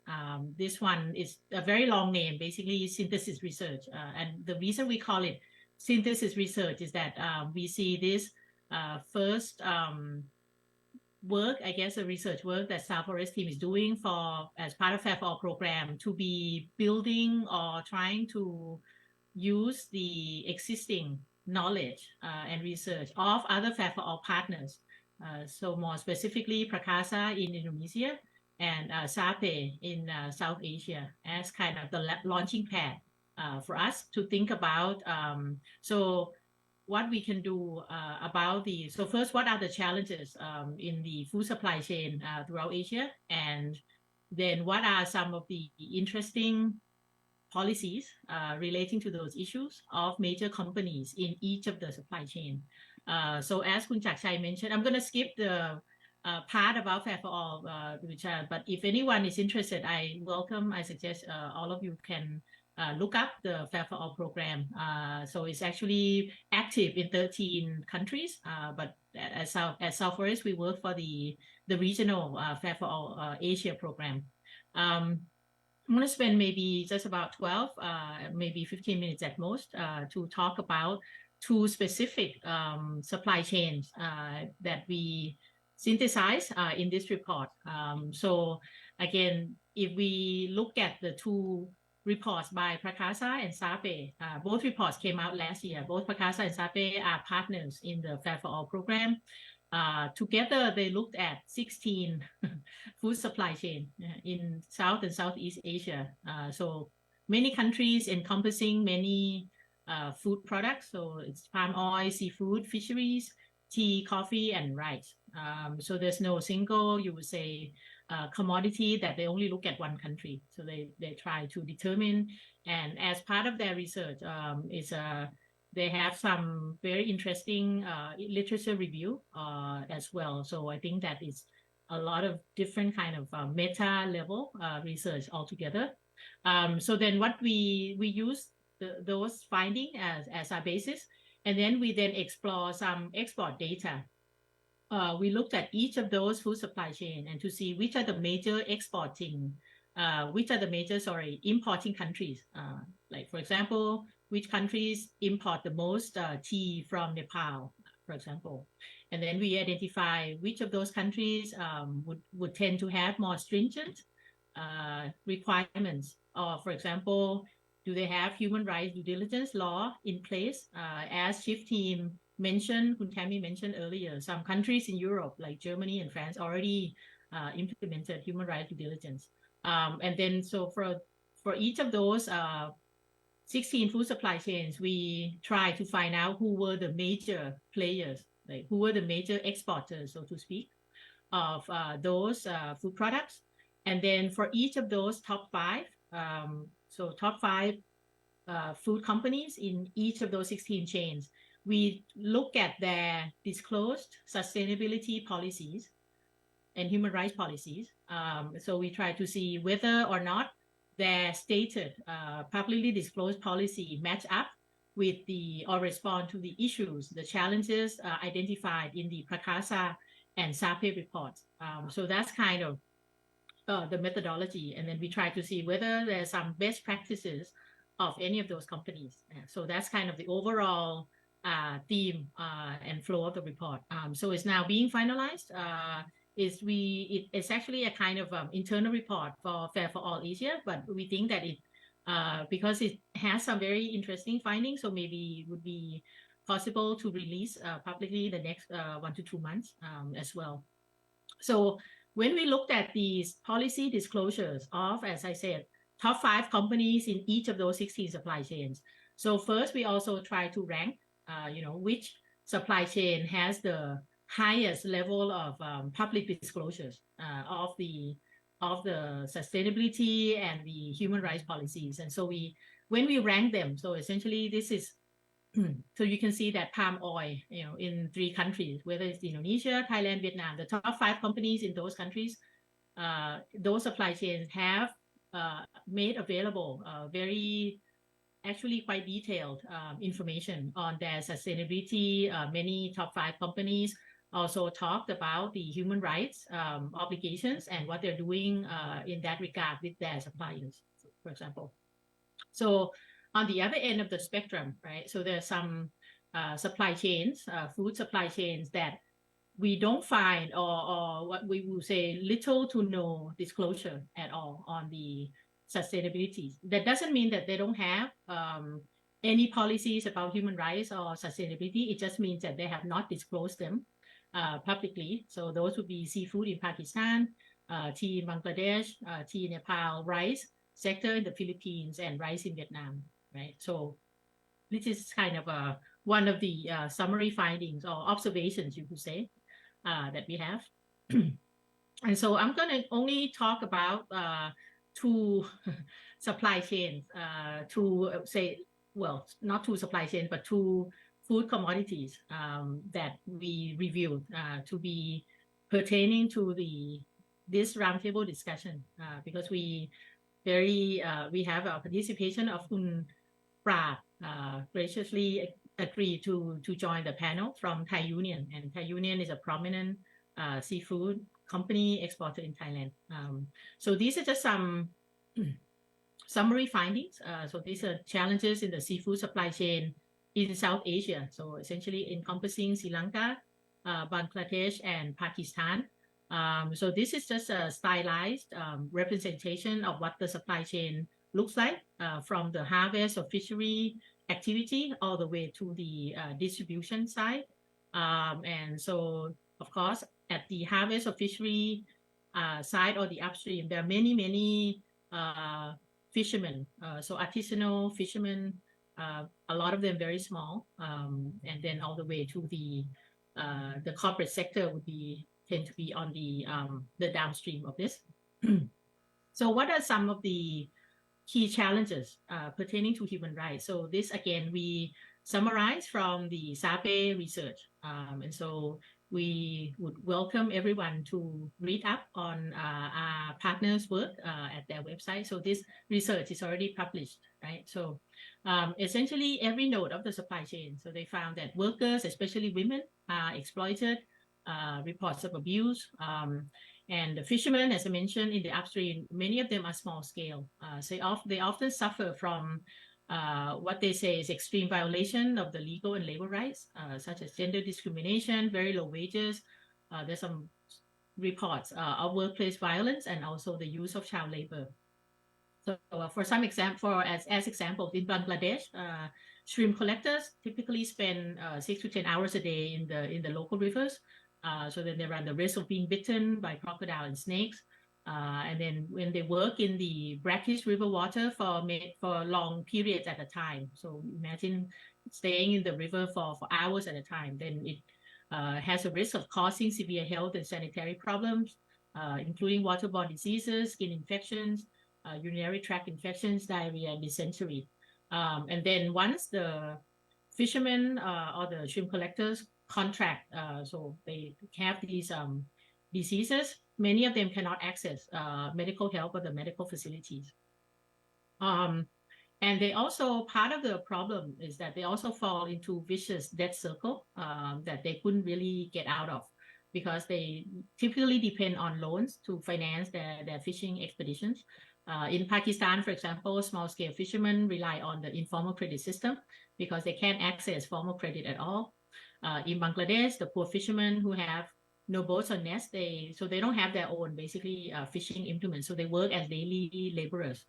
This one is a very long name, basically synthesis research. And the reason we call it synthesis research is that we see this first work, I guess, a research work that South Forest team is doing as part of Fair for All program to be building or trying to use the existing knowledge and research of other Fair for All partners. So more specifically, Prakasa in Indonesia and SAPE in South Asia as kind of the launching pad for us to think about. So what we can do about so first, what are the challenges in the food supply chain throughout Asia? And then what are some of the interesting policies relating to those issues of major companies in each of the supply chain. So as Kun Chakchai mentioned, I'm going to skip the part about Fair for All, but if anyone is interested, I suggest all of you can look up the Fair for All program. So it's actually active in 13 countries, but at South Forest, we work for the regional Fair for All Asia program. I'm going to spend maybe just about 12, maybe 15 minutes at most to talk about two specific supply chains that we synthesize in this report. So again, if we look at the two reports by Prakasa and Sape, both reports came out last year. Both Prakasa and Sape are partners in the Fair for All program. Together, they looked at 16 food supply chain in South and Southeast Asia. So many countries encompassing many food products. So it's palm oil, seafood, fisheries, tea, coffee, and rice. So there's no single, you would say, commodity that they only look at one country. So they try to determine, and as part of their research, they have some very interesting literature review as well. So I think that is a lot of different kind of meta level research altogether. So then what we use those findings as our basis, and then we explore some export data. We looked at each of those food supply chain and to see which are the major importing countries. Like for example, which countries import the most tea from Nepal, for example. And then we identify which of those countries would tend to have more stringent requirements. Or for example, do they have human rights due diligence law in place? As Chief Team mentioned, Kun Tammy mentioned earlier, some countries in Europe, like Germany and France, already implemented human rights due diligence. And then so for each of those 16 food supply chains, we try to find out who were the major players, like who were the major exporters, so to speak, of those food products. And then for each of those top five, top five food companies in each of those 16 chains, we look at their disclosed sustainability policies and human rights policies. So we try to see whether or not their stated publicly disclosed policy match up with or respond to the issues, the challenges identified in the Prakasa and Sape reports. So that's kind of the methodology. And then we try to see whether there's some best practices of any of those companies. So that's kind of the overall theme and flow of the report. So it's now being finalized. It's actually a kind of internal report for Fair for All Asia, but we think that it because it has some very interesting findings, so maybe it would be possible to release publicly the next 1 to 2 months as well. So when we looked at these policy disclosures of, as I said, top 5 companies in each of those 16 supply chains. So first, we also try to rank, which supply chain has the highest level of public disclosures of the sustainability and the human rights policies. And so when we rank them, so essentially this is, so you can see that palm oil, in 3 countries, whether it's Indonesia, Thailand, Vietnam, the top 5 companies in those countries, those supply chains have made available very actually quite detailed information on their sustainability. Many top 5 companies also talked about the human rights obligations and what they're doing in that regard with their suppliers, for example. So on the other end of the spectrum, right? So there's some supply chains, food supply chains that we don't find or what we will say little to no disclosure at all on the sustainability. That doesn't mean that they don't have any policies about human rights or sustainability. It just means that they have not disclosed them publicly. So those would be seafood in Pakistan, tea in Bangladesh, tea in Nepal, rice sector in the Philippines, and rice in Vietnam, right? So this is kind of one of the summary findings or observations, you could say, that we have. And so I'm going to only talk about two supply chains, not two supply chains, but two food commodities that we reviewed to be pertaining to this roundtable discussion because we have a participation of Kun Pra graciously agreed to join the panel from Thai Union, and Thai Union is a prominent seafood company exporter in Thailand. So these are just some summary findings. So these are challenges in the seafood supply chain in South Asia. So essentially encompassing Sri Lanka, Bangladesh, and Pakistan. So this is just a stylized representation of what the supply chain looks like from the harvest or fishery activity all the way to the distribution side. And so, of course, at the harvest or fishery side or the upstream, there are many fishermen, so artisanal fishermen, a lot of them very small, and then all the way to the corporate sector tend to be on the downstream of this. So what are some of the key challenges pertaining to human rights? So this, again, we summarize from the SAPE research. And so we would welcome everyone to read up on our partners' work at their website. So this research is already published, right? So essentially every node of the supply chain. So they found that workers, especially women, are exploited, reports of abuse, and the fishermen, as I mentioned, in the upstream, many of them are small scale. So they often suffer from what they say is extreme violation of the legal and labor rights, such as gender discrimination, very low wages. There's some reports of workplace violence and also the use of child labor. So for some example, as examples, in Bangladesh, shrimp collectors typically spend 6 to 10 hours a day in the local rivers. So then they run the risk of being bitten by crocodile and snakes. And then when they work in the brackish river water for long periods at a time, so imagine staying in the river for hours at a time, then it has a risk of causing severe health and sanitary problems, including waterborne diseases, skin infections, urinary tract infections, diarrhea, and dysentery. And then once the fishermen or the shrimp collectors contract, so they have these diseases, many of them cannot access medical help or the medical facilities. And they also, part of the problem is that they also fall into vicious debt circle that they couldn't really get out of because they typically depend on loans to finance their fishing expeditions. In Pakistan, for example, small-scale fishermen rely on the informal credit system because they can't access formal credit at all. In Bangladesh, the poor fishermen who have no boats or nets, they don't have their own basically fishing implements, so they work as daily laborers.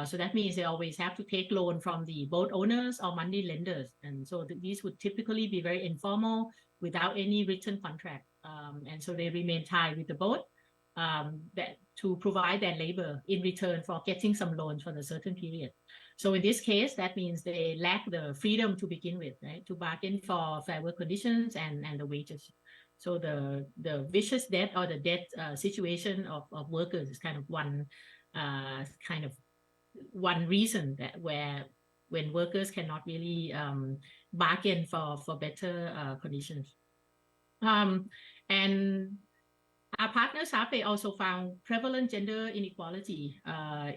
So that means they always have to take loan from the boat owners or money lenders, and so these would typically be very informal without any written contract, and so they remain tied with the boat to provide their labor in return for getting some loans for a certain period. So in this case, that means they lack the freedom to begin with, right, to bargain for fair work conditions and the wages. So the vicious debt or the debt situation of workers is kind of one reason that when workers cannot really bargain for better conditions. And our partner SAPE also found prevalent gender inequality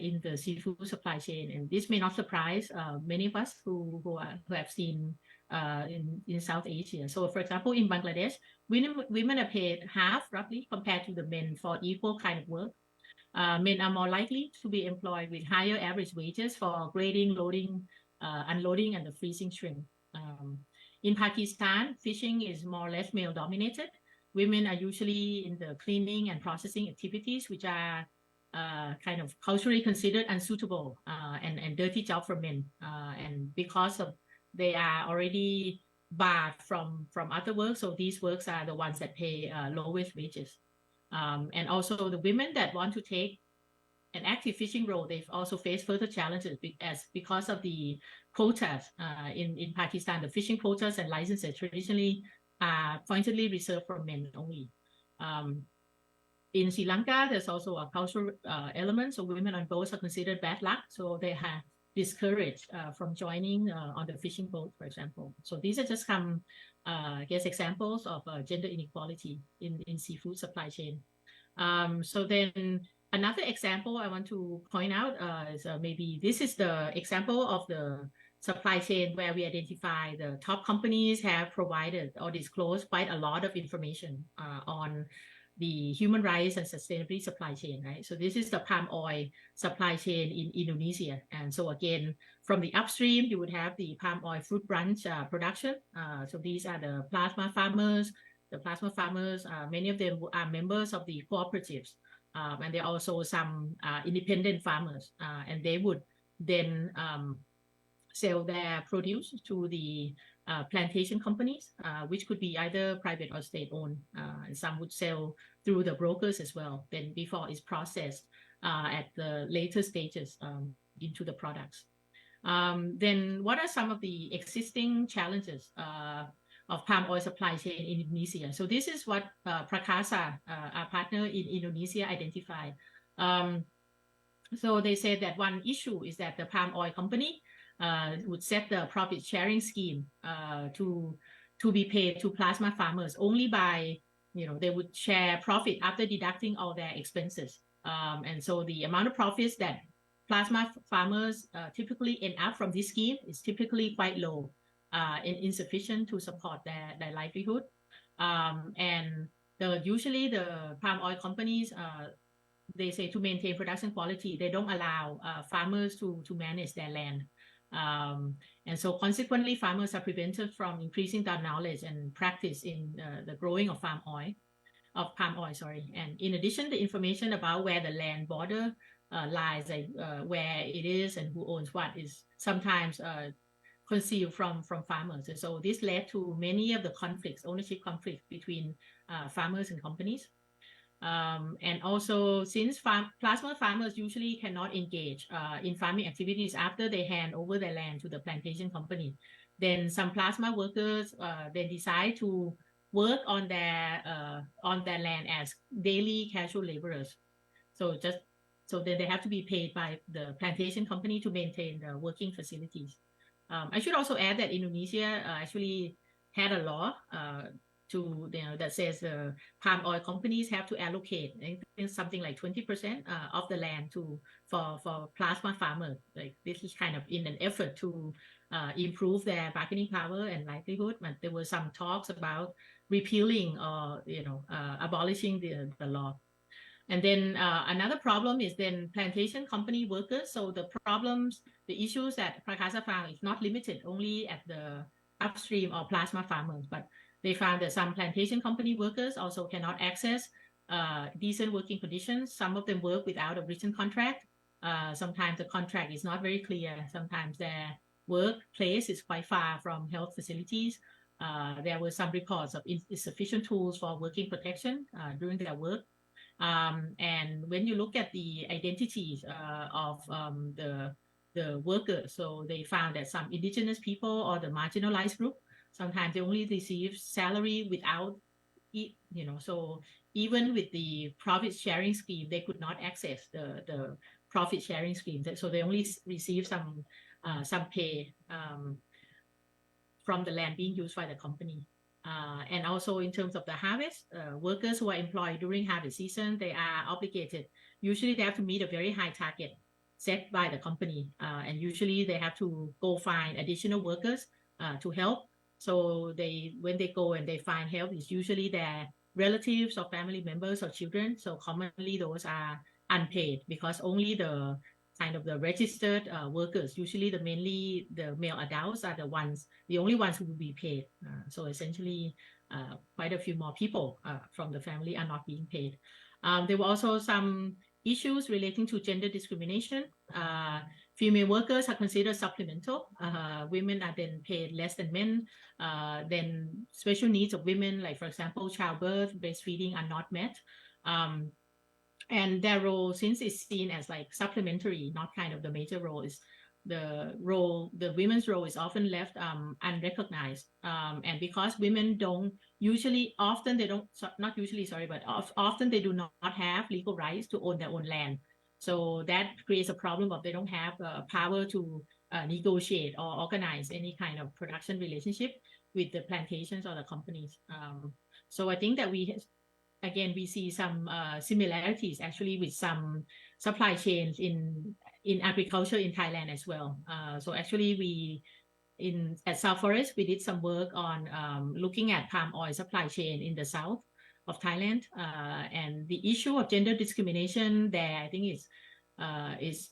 in the seafood supply chain, and this may not surprise many of us who have seen in South Asia. So, for example, in Bangladesh, women are paid half roughly compared to the men for equal kind of work. Men are more likely to be employed with higher average wages for grading, loading, unloading, and the freezing shrimp. In Pakistan, fishing is more or less male dominated. Women are usually in the cleaning and processing activities, which are kind of culturally considered unsuitable and dirty job for men. And because of they are already barred from other work, so these works are the ones that pay lowest wages. And also the women that want to take an active fishing role, they've also faced further challenges because of the quotas in Pakistan. The fishing quotas and licenses traditionally are pointedly reserved for men only. in Sri Lanka, there's also a cultural element. So women on boats are considered bad luck. So they have discouraged from joining on the fishing boat, for example. So these are just some, I guess, examples of gender inequality in seafood supply chain. So then another example I want to point out is maybe this is the example of the supply chain where we identify the top companies have provided or disclosed quite a lot of information on the human rights and sustainability supply chain, right? So this is the palm oil supply chain in Indonesia. And so again, from the upstream, you would have the palm oil fruit branch production. So these are the plasma farmers. The plasma farmers, many of them are members of the cooperatives. And there are also some independent farmers. And they would then sell their produce to the plantation companies, which could be either private or state-owned. And some would sell through the brokers as well, then before it's processed at the later stages into the products. Then what are some of the existing challenges of palm oil supply chain in Indonesia? So this is what Prakasa, our partner in Indonesia, identified. So they said that one issue is that the palm oil company would set the profit sharing scheme to be paid to plasma farmers only by, they would share profit after deducting all their expenses. And so the amount of profits that plasma farmers typically end up from this scheme is typically quite low and insufficient to support their livelihood. And usually the palm oil companies, they say to maintain production quality, they don't allow farmers to manage their land. And so consequently, farmers are prevented from increasing their knowledge and practice in the growing of palm oil. And in addition, the information about where the land border lies, like where it is and who owns what, is sometimes concealed from farmers. And so this led to many of the ownership conflicts between farmers and companies. And also, since plasma farmers usually cannot engage in farming activities after they hand over their land to the plantation company, then some plasma workers then decide to work on their land as daily casual laborers. So then they have to be paid by the plantation company to maintain the working facilities. I should also add that Indonesia actually had a law that says palm oil companies have to allocate something like 20% of the land for plasma farmers. Like this is kind of in an effort to improve their bargaining power and livelihood. But there were some talks about repealing or abolishing the law. And then another problem is then plantation company workers. So the issues that Prakasa found is not limited only at the upstream or plasma farmers, but they found that some plantation company workers also cannot access decent working conditions. Some of them work without a written contract. Sometimes the contract is not very clear. Sometimes their workplace is quite far from health facilities. There were some reports of insufficient tools for working protection during their work. And when you look at the identities of the workers, so they found that some indigenous people or the marginalized group, sometimes they only receive salary without, so even with the profit sharing scheme, they could not access the profit sharing scheme. So they only receive some pay from the land being used by the company. And also in terms of the harvest, workers who are employed during harvest season, they are obligated. Usually they have to meet a very high target set by the company. And usually they have to go find additional workers to help. So when they go and they find help, it's usually their relatives or family members or children. So commonly those are unpaid because only the registered workers, usually mainly the male adults, are the only ones who will be paid. So essentially quite a few more people from the family are not being paid. There were also some issues relating to gender discrimination. Female workers are considered supplemental. Women are then paid less than men. Then special needs of women, like for example, childbirth, breastfeeding, are not met. And their role, since it's seen as like supplementary, not kind of the major role, is the women's role is often left unrecognized. And because women don't usually, often they don't, not usually, sorry, but often they do not have legal rights to own their own land. So that creates a problem of they don't have power to negotiate or organize any kind of production relationship with the plantations or the companies. So I think that we see some similarities actually with some supply chains in agriculture in Thailand as well. So actually at South Forest, we did some work on looking at palm oil supply chain in the south of Thailand. And the issue of gender discrimination there, I think is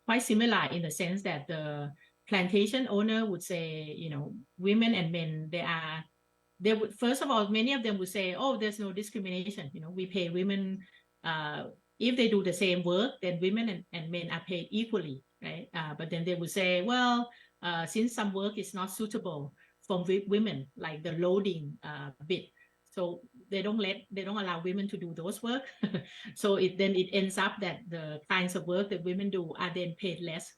quite similar in the sense that the plantation owner would say, women and men, they would, first of all, many of them would say, oh, there's no discrimination. We pay women, if they do the same work, then women and men are paid equally, right? But then they would say, well, since some work is not suitable for women, like the loading bit, so they don't allow women to do those work. So it ends up that the kinds of work that women do are then paid less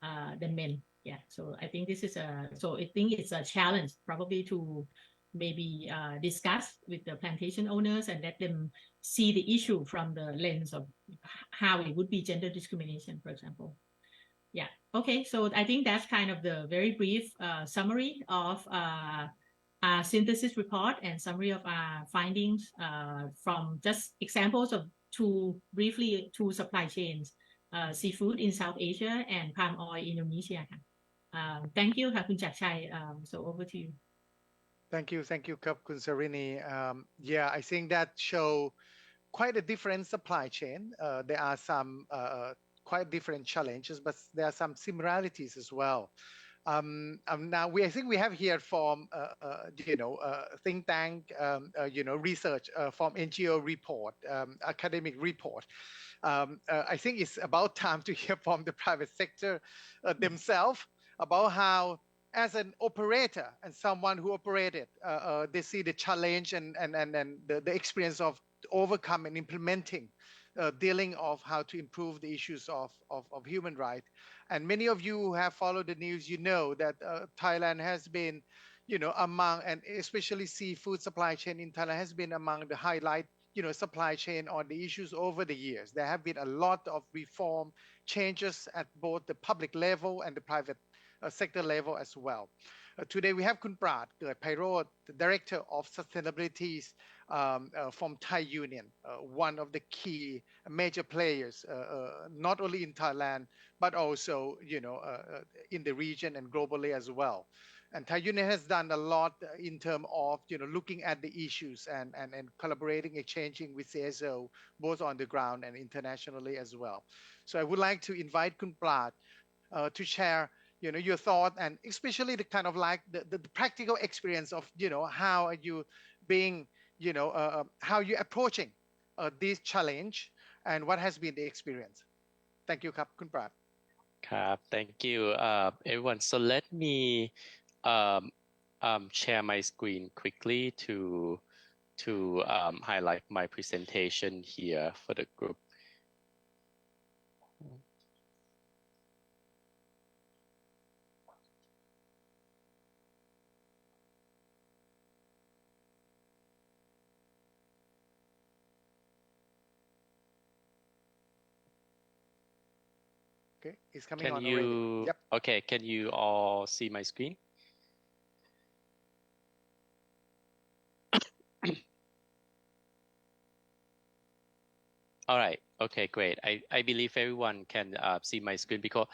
than men. Yeah. So I think it's a challenge probably to maybe discuss with the plantation owners and let them see the issue from the lens of how it would be gender discrimination, for example. Yeah. Okay. So I think that's kind of the very brief summary of our synthesis report and summary of our findings from just examples of two supply chains, seafood in South Asia and palm oil in Indonesia. Thank you, ค่ะ คุณจักรชัย so over to you. Thank you, Kun Sarini. Yeah, I think that show quite a different supply chain. There are some quite different challenges, but there are some similarities as well. Now I think we have here from think tank research from NGO report, academic report. I think it's about time to hear from the private sector themselves about how, as an operator and someone who operated, they see the challenge and the experience of overcome and implementing, dealing of how to improve the issues of human rights. And many of you who have followed the news, that Thailand has been, among, and especially seafood supply chain in Thailand has been among the highlight, supply chain on the issues over the years. There have been a lot of reform changes at both the public level and the private sector level as well. Today we have Kun Prat Pairod, the Director of Sustainability from Thai Union, one of the key major players, not only in Thailand, but also, in the region and globally as well. And Thai Union has done a lot in terms of, looking at the issues and collaborating, exchanging with CSO, both on the ground and internationally as well. So I would like to invite Kun Prat to share your thought, and especially the kind of like the practical experience of, how are you being, how you approaching this challenge and what has been the experience. Thank you, Kun Prat. Thank you, everyone. So let me share my screen quickly to highlight my presentation here for the group. Okay, it's coming on already. Yep. Okay, can you all see my screen? All right. Okay, great. I believe everyone can see my screen, because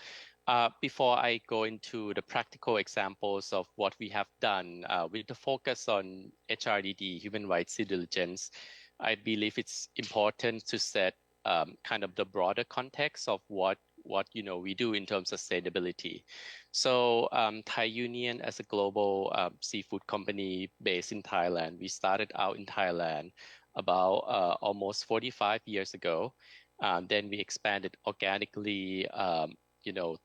before I go into the practical examples of what we have done with the focus on HRDD, human rights due diligence, I believe it's important to set kind of the broader context of what we do in terms of sustainability. So Thai Union, as a global seafood company based in Thailand, we started out in Thailand about almost 45 years ago. Then we expanded organically,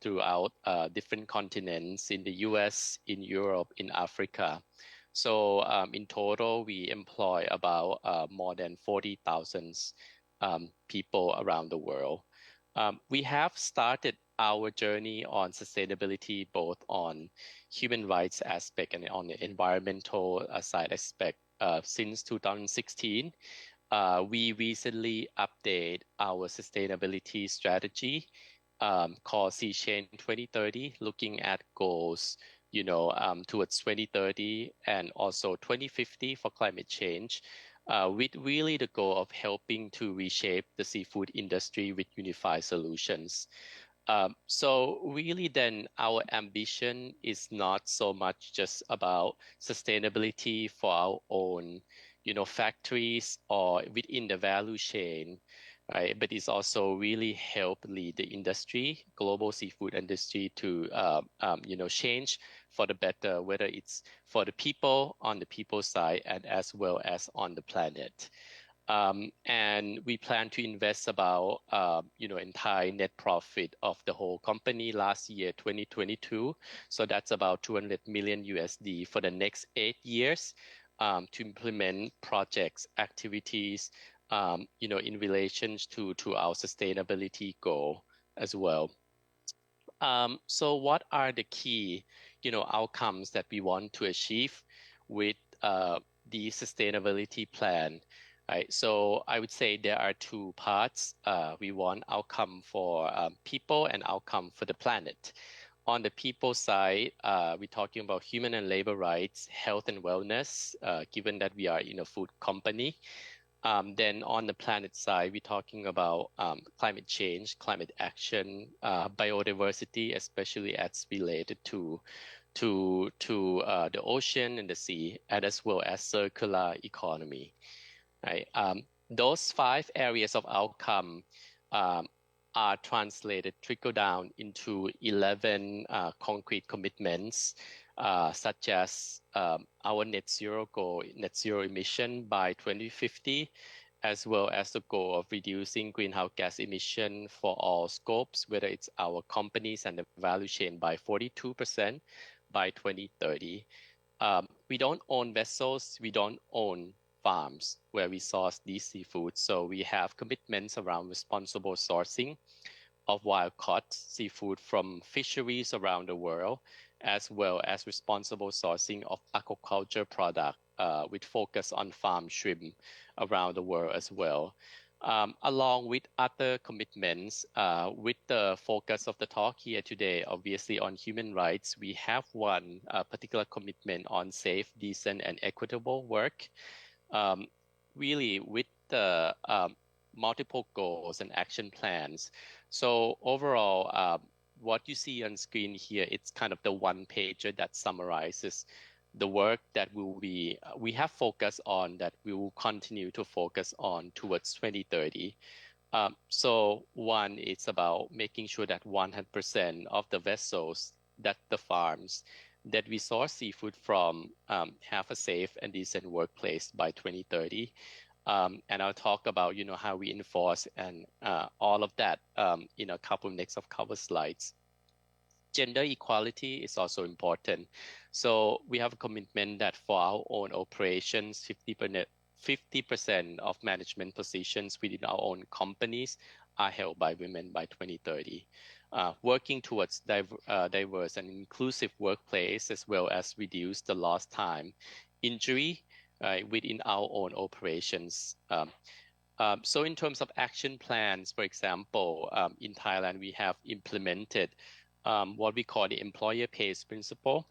throughout different continents in the US, in Europe, in Africa. So in total, we employ about more than 40,000 people around the world. We have started our journey on sustainability, both on human rights aspect and on the environmental side aspect since 2016. We recently updated our sustainability strategy called Sea Chain 2030, looking at goals, towards 2030 and also 2050 for climate change, with really the goal of helping to reshape the seafood industry with unified solutions. So really then our ambition is not so much just about sustainability for our own, factories or within the value chain, right? But it's also really help lead the industry, global seafood industry to, change for the better, whether it's for the people on the people side and as well as on the planet. And we plan to invest about, entire net profit of the whole company last year, 2022. So that's about 200 million USD for the next 8 years to implement projects, activities, in relation to our sustainability goal as well. So what are the key, outcomes that we want to achieve with the sustainability plan? Right. So I would say there are two parts. We want outcome for people and outcome for the planet. On the people side, we're talking about human and labor rights, health and wellness, given that we are in a food company. Then on the planet side, we're talking about climate change, climate action, biodiversity, especially as related to the ocean and the sea, and as well as circular economy. Right. Those 5 areas of outcome are translated, trickle down into 11 concrete commitments, such as our net zero goal, net zero emission by 2050, as well as the goal of reducing greenhouse gas emission for all scopes, whether it's our companies and the value chain by 42% by 2030. We don't own vessels, we don't own farms where we source these seafood. So we have commitments around responsible sourcing of wild-caught seafood from fisheries around the world, as well as responsible sourcing of aquaculture product with focus on farm shrimp around the world as well. Along with other commitments, with the focus of the talk here today, obviously on human rights, we have one particular commitment on safe, decent, and equitable work. Really with the multiple goals and action plans. So overall, what you see on screen here, it's kind of the one pager that summarizes the work that we have focused on, that we will continue to focus on towards 2030. So one, it's about making sure that 100% of the vessels, that the farms that we source seafood from have a safe and decent workplace by 2030. And I'll talk about, how we enforce and all of that in a couple of slides. Gender equality is also important. So we have a commitment that for our own operations, 50% of management positions within our own companies are held by women by 2030. Working towards diverse and inclusive workplace, as well as reduce the lost time injury within our own operations. So in terms of action plans, for example, in Thailand, we have implemented what we call the employer pays principle.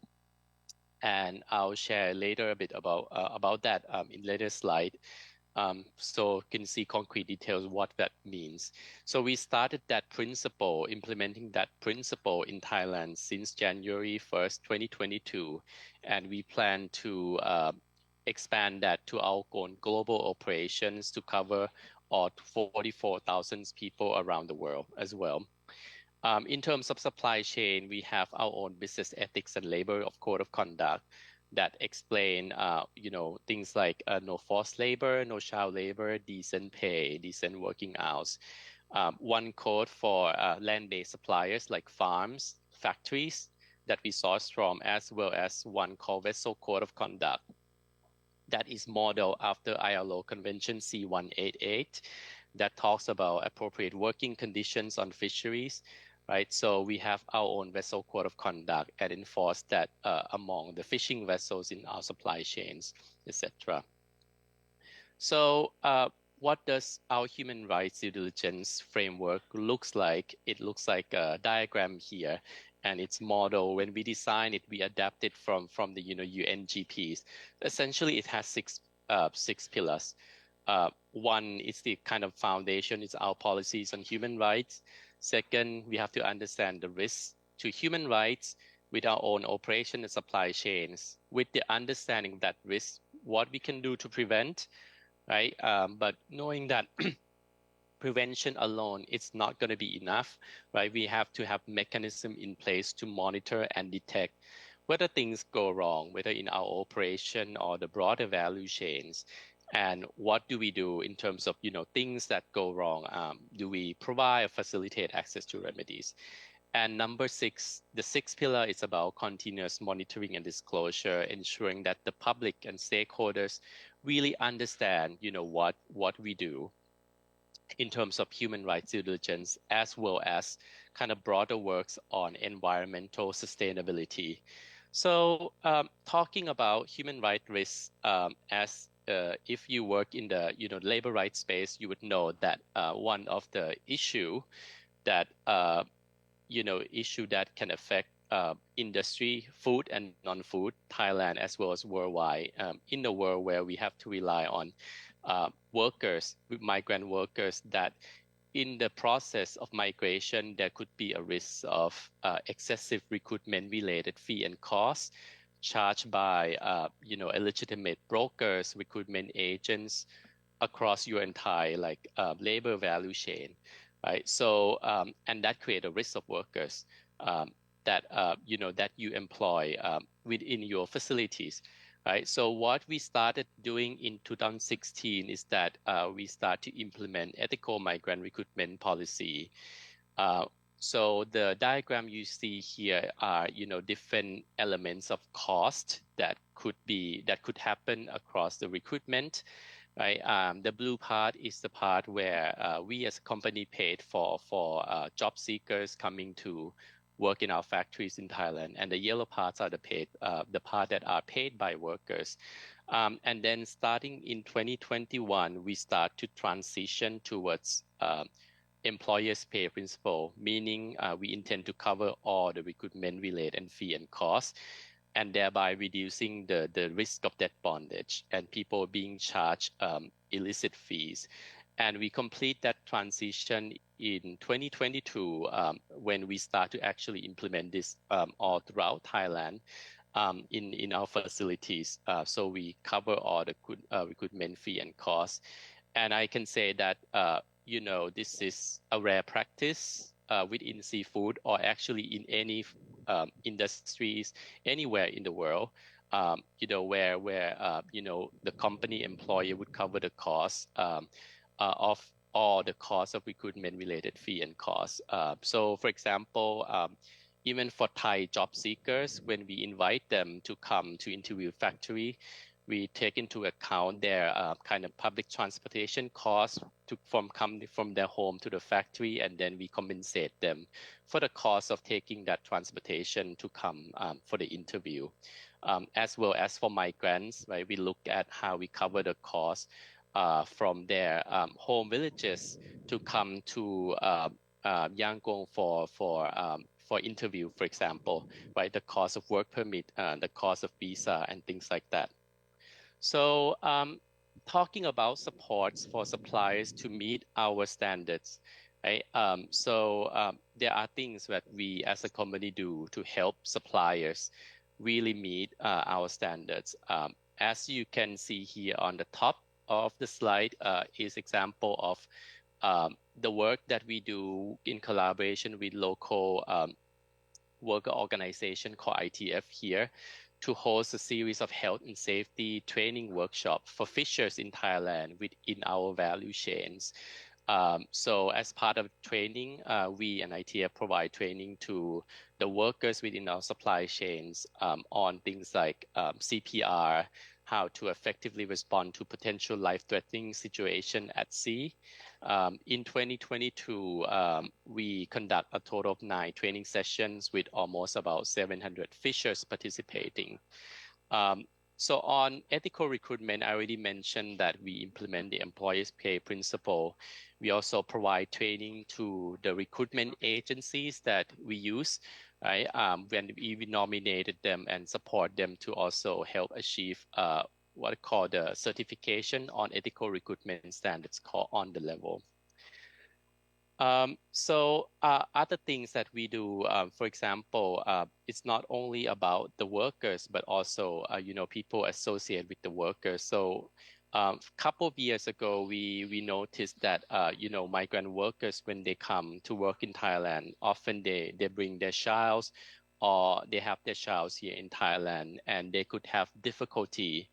And I'll share later a bit about that in later slide. So you can see concrete details what that means. So we started that principle, implementing that principle in Thailand since January 1st, 2022. And we plan to expand that to our own global operations to cover all 44,000 people around the world as well. In terms of supply chain, we have our own business ethics and labor of code of conduct that explain, things like no forced labor, no child labor, decent pay, decent working hours. One code for land-based suppliers like farms, factories that we source from, as well as one called Vessel Code of Conduct that is modeled after ILO Convention C188 that talks about appropriate working conditions on fisheries, right? So we have our own vessel code of conduct and enforce that among the fishing vessels in our supply chains, etc. So what does our human rights due diligence framework looks like? It looks like a diagram here, and its model. When we design it, we adapt it from the UNGPs. Essentially, it has six pillars. One is the kind of foundation, it's our policies on human rights. Second, we have to understand the risks to human rights with our own operation and supply chains, with the understanding that risk, what we can do to prevent, right? But knowing that prevention alone is not going to be enough, right? We have to have mechanism in place to monitor and detect whether things go wrong, whether in our operation or the broader value chains. And what do we do in terms of things that go wrong? Do we provide or facilitate access to remedies? And number six, the sixth pillar is about continuous monitoring and disclosure, ensuring that the public and stakeholders really understand, what we do in terms of human rights due diligence, as well as kind of broader works on environmental sustainability. So talking about human rights risks, as if you work in the labor rights space, you would know that one of the issue that can affect industry, food and non-food, Thailand as well as worldwide, in the world where we have to rely on workers, migrant workers, that in the process of migration, there could be a risk of excessive recruitment-related fee and costs charged by, illegitimate brokers, recruitment agents across your entire labor value chain, right? So, and that create a risk of workers that you employ within your facilities. Right. So what we started doing in 2016 is that we start to implement ethical migrant recruitment policy. So the diagram you see here are different elements of cost that could happen across the recruitment. Right. The blue part is the part where we as a company paid for job seekers coming to work in our factories in Thailand, and the yellow parts are the part that are paid by workers. And then starting in 2021, we start to transition towards employers pay principle, meaning we intend to cover all the recruitment related and fee and costs, and thereby reducing the risk of debt bondage and people being charged illicit fees. And we complete that transition in 2022 when we start to actually implement this all throughout Thailand in our facilities. So we cover all the recruitment fee and costs. And I can say that, this is a rare practice within seafood, or actually in any industries anywhere in the world, where the company employer would cover the cost of all the costs of recruitment related fee and costs. So for example, even for Thai job seekers, when we invite them to come to interview factory, we take into account their kind of public transportation costs come from their home to the factory, and then we compensate them for the cost of taking that transportation to come for the interview. As well as for migrants, right, we look at how we cover the cost from their home villages to come to Yangon for interview, for example, right? The cost of work permit, the cost of visa, and things like that. So talking about supports for suppliers to meet our standards, right? There are things that we as a company do to help suppliers really meet our standards. As you can see here on the top of the slide is example of the work that we do in collaboration with local worker organization called ITF here, to host a series of health and safety training workshops for fishers in Thailand within our value chains. So as part of training, we and ITF provide training to the workers within our supply chains on things like CPR, how to effectively respond to potential life-threatening situation at sea, In 2022, we conduct a total of 9 training sessions with almost about 700 fishers participating. So on ethical recruitment, I already mentioned that we implement the employees pay principle. We also provide training to the recruitment agencies that we use, right? When we nominated them and support them to also help achieve what I call the certification on ethical recruitment standards called on the level. So other things that we do, for example, it's not only about the workers, but also, people associated with the workers. So a couple of years ago, we noticed that, migrant workers, when they come to work in Thailand, often they bring their childs or they have their childs here in Thailand, and they could have difficulty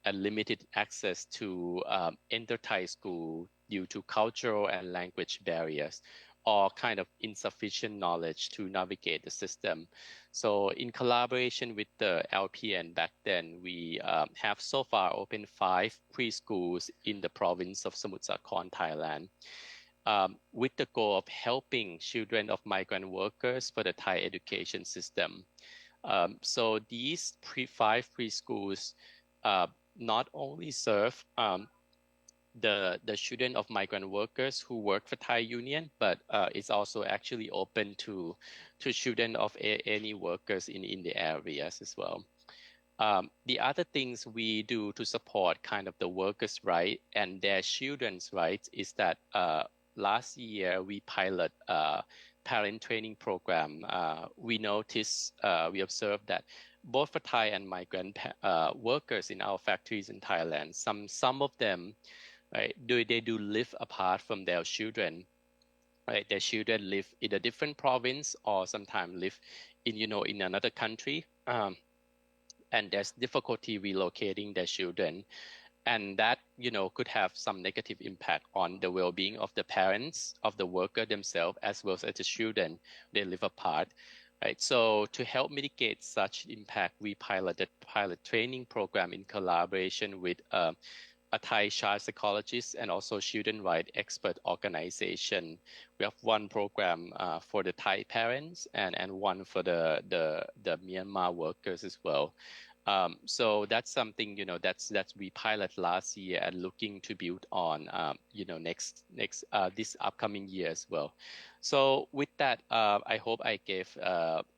and limited access to enter Thai school due to cultural and language barriers or kind of insufficient knowledge to navigate the system. So in collaboration with the LPN back then, we have so far opened 5 preschools in the province of Samut Sakhon, Thailand, with the goal of helping children of migrant workers for the Thai education system. So these 5 preschools not only serve the children of migrant workers who work for Thai Union, but it's also actually open to children of any workers in the areas as well. The other things we do to support kind of the workers' right and their children's rights is that last year we pilot a parent training program. We noticed, we observed that both for Thai and migrant workers in our factories in Thailand, some of them, right, they do live apart from their children, right? Their children live in a different province or sometimes live in, in another country. And there's difficulty relocating their children. And that, could have some negative impact on the well-being of the parents, of the worker themselves, as well as the children. They live apart, right? So to help mitigate such impact, we piloted pilot training program in collaboration with a Thai child psychologist and also children right expert organization. We have one program for the Thai parents and one for the Myanmar workers as well. So that's something, that's we pilot last year and looking to build on, next this upcoming year as well. So with that, I hope I gave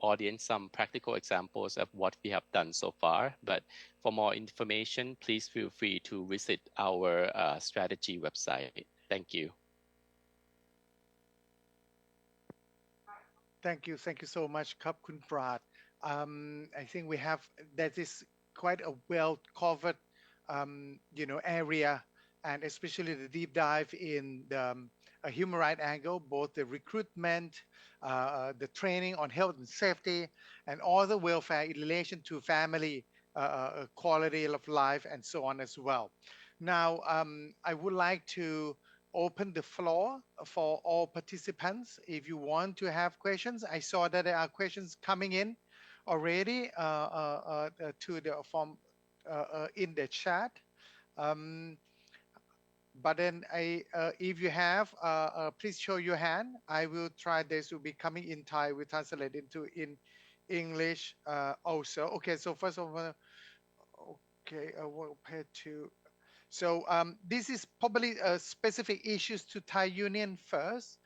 audience some practical examples of what we have done so far. But for more information, please feel free to visit our strategy website. Thank you. Thank you so much, Khap Kun Prat. I think that is quite a well covered, area, and especially the deep dive in the human right angle, both the recruitment, the training on health and safety, and all the welfare in relation to family quality of life, and so on as well. Now, I would like to open the floor for all participants. If you want to have questions, I saw that there are questions coming in already to the form in the chat. But then if you have, please show your hand. I will try. This will be coming in Thai. We translate into in English also. Okay. So first of all, okay, we'll pay to. So this is probably specific issues to Thai Union first.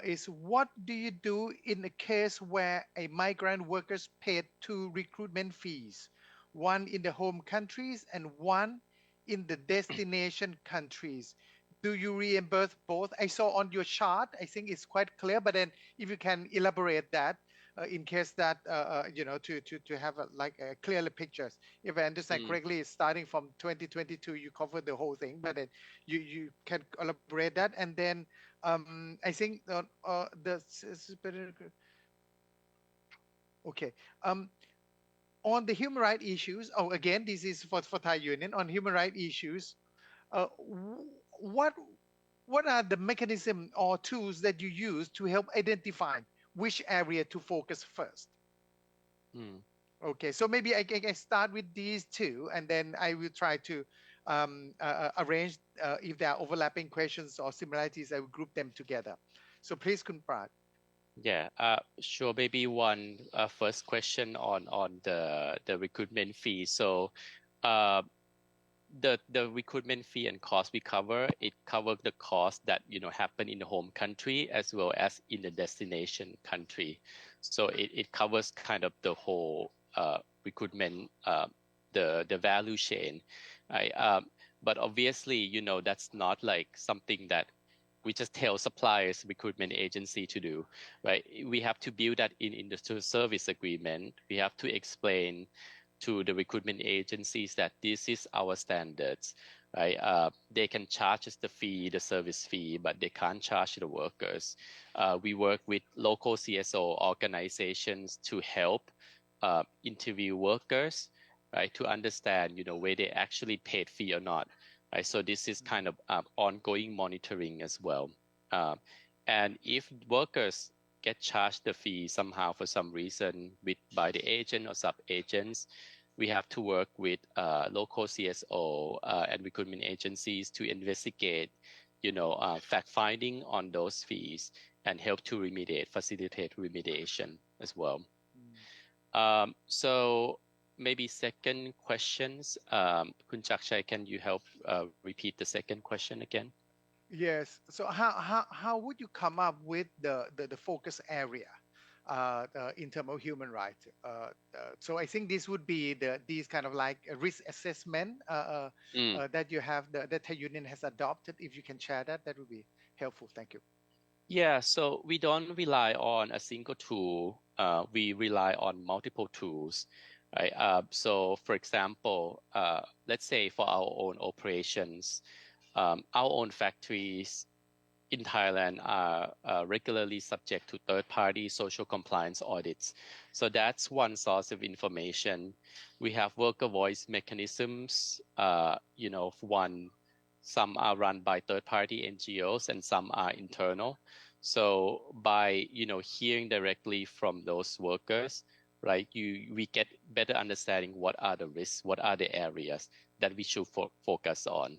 Is what do you do in a case where a migrant workers paid 2 recruitment fees, one in the home countries and one in the destination countries? Do you reimburse both? I saw on your chart, I think it's quite clear, but then if you can elaborate that in case that, to have clearer pictures. If I understand correctly, it's starting from 2022, you covered the whole thing, but then you can elaborate that. And then I think okay. On the human rights issues, again, this is for Thai Union, on human rights issues, what are the mechanism or tools that you use to help identify which area to focus first? Okay, so maybe I can start with these two, and then I will try to arrange if there are overlapping questions or similarities. I will group them together. So please, Kun Prat. Yeah, sure. Maybe one first question on the recruitment fee. So, uh, the recruitment fee and cost we cover, it covers the cost that happen in the home country as well as in the destination country. So it covers kind of the whole recruitment, the value chain, right? But obviously, that's not like something that we just tell suppliers, recruitment agency to do, right? We have to build that in the service agreement. We have to explain to the recruitment agencies that this is our standards, right? They can charge us the fee, the service fee, but they can't charge the workers. We work with local CSO organizations to help interview workers, right? To understand, where they actually paid fee or not. Right? So this is kind of ongoing monitoring as well. And if workers get charged the fee somehow for some reason by the agent or sub-agents, we have to work with local CSO and recruitment agencies to investigate, fact-finding on those fees and help to facilitate remediation as well. So maybe second questions. Kun Chakchai, can you help repeat the second question again? Yes. So how would you come up with the focus area in terms of human rights? So I think this would be these kind of like a risk assessment that you have that Thai Union has adopted. If you can share that, that would be helpful. Thank you. Yeah, so we don't rely on a single tool. We rely on multiple tools, right? So, for example, let's say for our own operations, our own factories in Thailand are regularly subject to third-party social compliance audits. So that's one source of information. We have worker voice mechanisms. One, some are run by third-party NGOs and some are internal. So by hearing directly from those workers, right, we get better understanding what are the risks, what are the areas that we should focus on.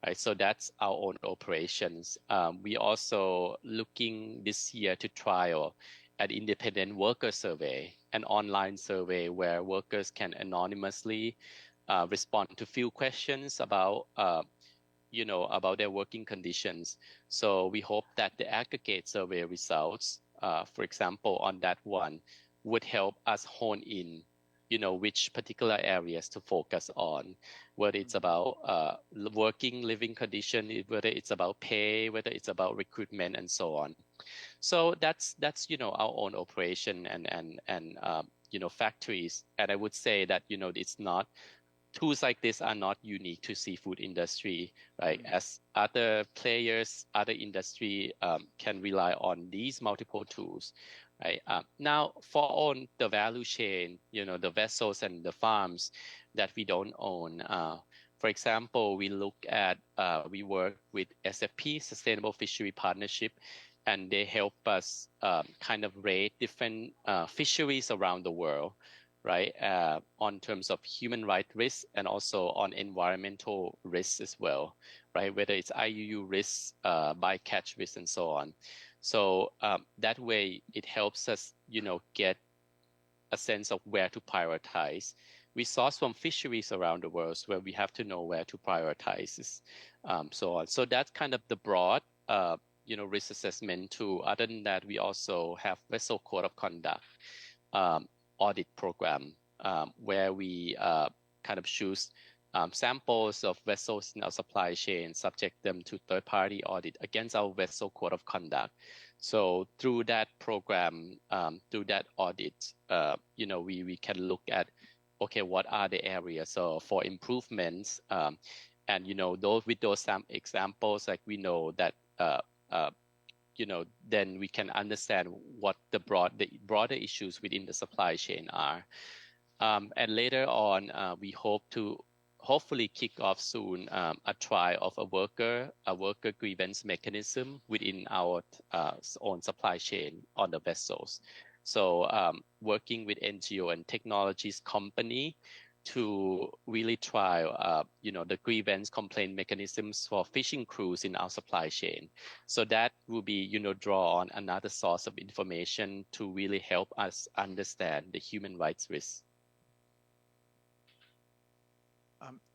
Right, so that's our own operations. We also looking this year to trial an independent worker survey, an online survey where workers can anonymously respond to few questions about about their working conditions. So we hope that the aggregate survey results, for example, on that one, would help us hone in, which particular areas to focus on, whether it's about working, living condition, whether it's about pay, whether it's about recruitment, and so on. So that's our own operation and factories. And I would say that it's not. Tools like this are not unique to seafood industry, right? As other players, other industry can rely on these multiple tools, right? Now, for on the value chain, the vessels and the farms that we don't own. For example, we work with SFP, Sustainable Fishery Partnership, and they help us kind of rate different fisheries around the world, right, on terms of human rights risks and also on environmental risks as well, right, whether it's IUU risks, bycatch risks, and so on. So that way it helps us, get a sense of where to prioritize. We source from fisheries around the world where we have to know where to prioritize, so on. So that's kind of the broad, risk assessment tool. Other than that, we also have vessel code of conduct, audit program where we kind of choose samples of vessels in our supply chain, subject them to third-party audit against our vessel code of conduct. So through that program, through that audit, we can look at, okay, what are the areas for improvements, and those examples, like we know that then we can understand what the broader issues within the supply chain are. And later on, we hope to hopefully kick off soon a trial of a worker grievance mechanism within our own supply chain on the vessels. So working with NGO and technologies company to really try, the grievance complaint mechanisms for fishing crews in our supply chain. So that will be, draw on another source of information to really help us understand the human rights risks.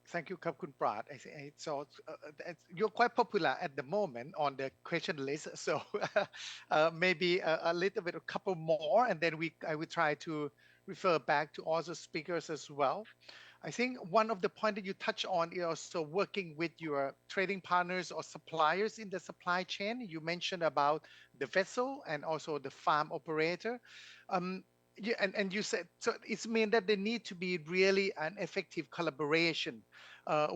Thank you, Khun Prat. So you're quite popular at the moment on the question list. So maybe a little bit, a couple more, and then I will try to refer back to other speakers as well. I think one of the points that you touch on is also working with your trading partners or suppliers in the supply chain. You mentioned about the vessel and also the farm operator. Yeah, and you said so it's mean that there need to be really an effective collaboration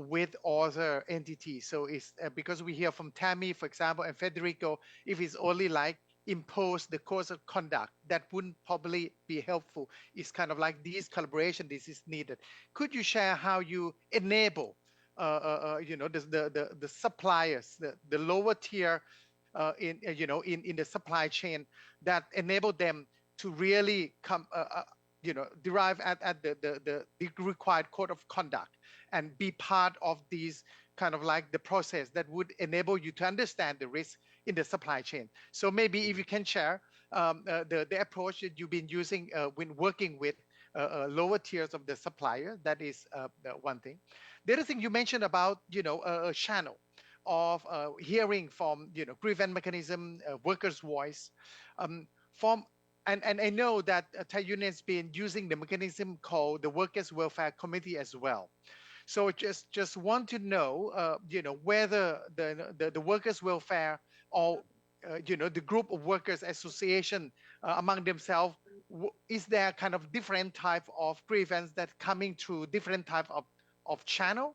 with other entities. So it's because we hear from Tammy, for example, and Federico, if it's only like impose the course of conduct, that wouldn't probably be helpful. It's kind of like this collaboration, this is needed. Could you share how you enable, the suppliers, the lower tier, in the supply chain that enable them to really come, derive at the required code of conduct and be part of these kind of like the process that would enable you to understand the risk in the supply chain. So maybe if you can share the approach that you've been using when working with lower tiers of the supplier, that is the one thing. The other thing you mentioned about, a channel of hearing from, grievance mechanism, workers' voice, from and I know that Thai Union has been using the mechanism called the Workers' Welfare Committee as well. So just want to know, whether the workers' welfare or the group of workers association among themselves, is there kind of different type of grievance that coming through different type of channel,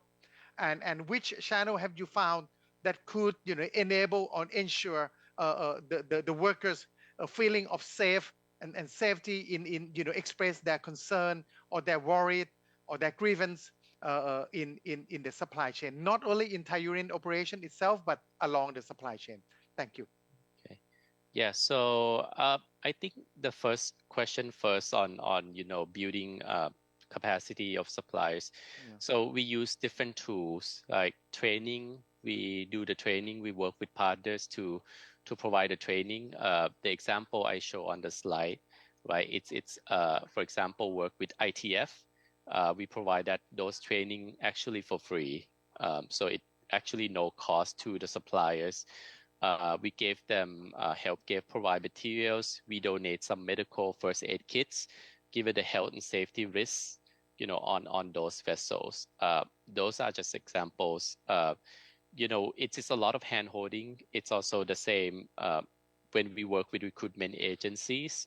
and which channel have you found that could enable or ensure the workers a feeling of safe and safety in express their concern or their worried or their grievance in the supply chain, not only in Thai Union operation itself, but along the supply chain. Thank you. Okay. Yeah. So I think the first question first on building capacity of suppliers. Yeah. So we use different tools like training. We do the training. We work with partners to provide the training. The example I show on the slide, right? It's for example, work with ITF. We provide those training actually for free. So it actually no cost to the suppliers. We gave them provide materials. We donate some medical first aid kits, given the health and safety risks, on those vessels. Those are just examples. It is a lot of hand holding. It's also the same when we work with recruitment agencies.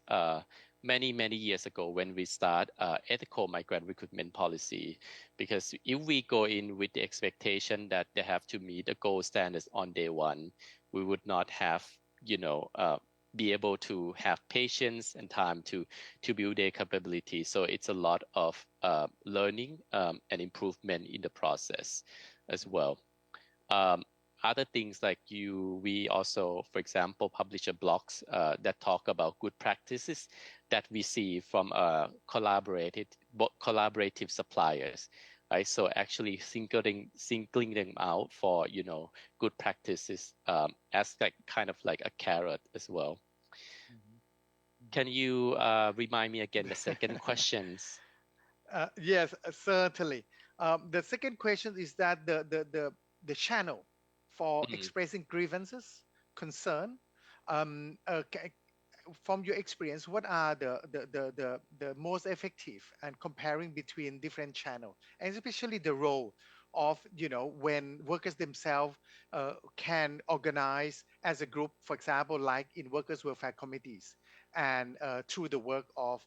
Many years ago when we start ethical migrant recruitment policy, because if we go in with the expectation that they have to meet the gold standards on day one, we would not have, be able to have patience and time to build their capability. So it's a lot of learning and improvement in the process as well. Other things like we also, for example, publish blogs that talk about good practices that we see from collaborative suppliers, right? So actually singling them out for good practices as like kind of like a carrot as well. Can you remind me again the second questions? Yes, certainly. The second question is that the channel for expressing grievances, concern. From your experience, what are the most effective and comparing between different channels, and especially the role of when workers themselves can organize as a group, for example, like in workers' welfare committees, and through the work of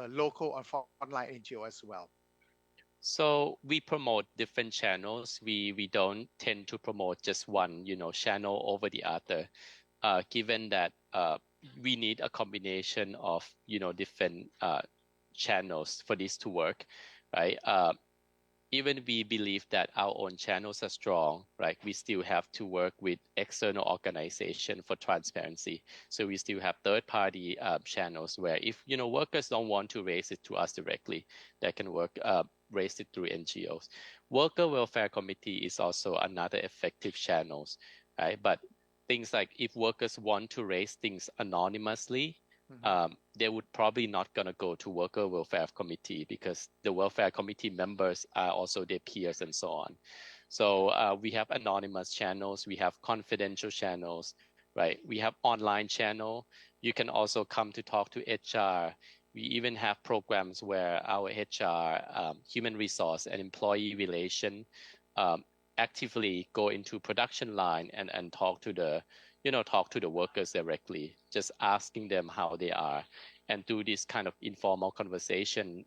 local or online NGO as well. So we promote different channels. We don't tend to promote just one, channel over the other, given that we need a combination of, different channels for this to work, right? Even we believe that our own channels are strong, right? We still have to work with external organization for transparency. So we still have third-party channels where if workers don't want to raise it to us directly, they can work raise it through NGOs. Worker welfare committee is also another effective channels, right? But things like if workers want to raise things anonymously, they would probably not gonna go to worker welfare committee because the welfare committee members are also their peers and so on. So we have anonymous channels, we have confidential channels, right? We have online channel. You can also come to talk to HR. We even have programs where our HR, human resource and employee relation actively go into production line and talk to the talk to the workers directly, just asking them how they are, and do this kind of informal conversation,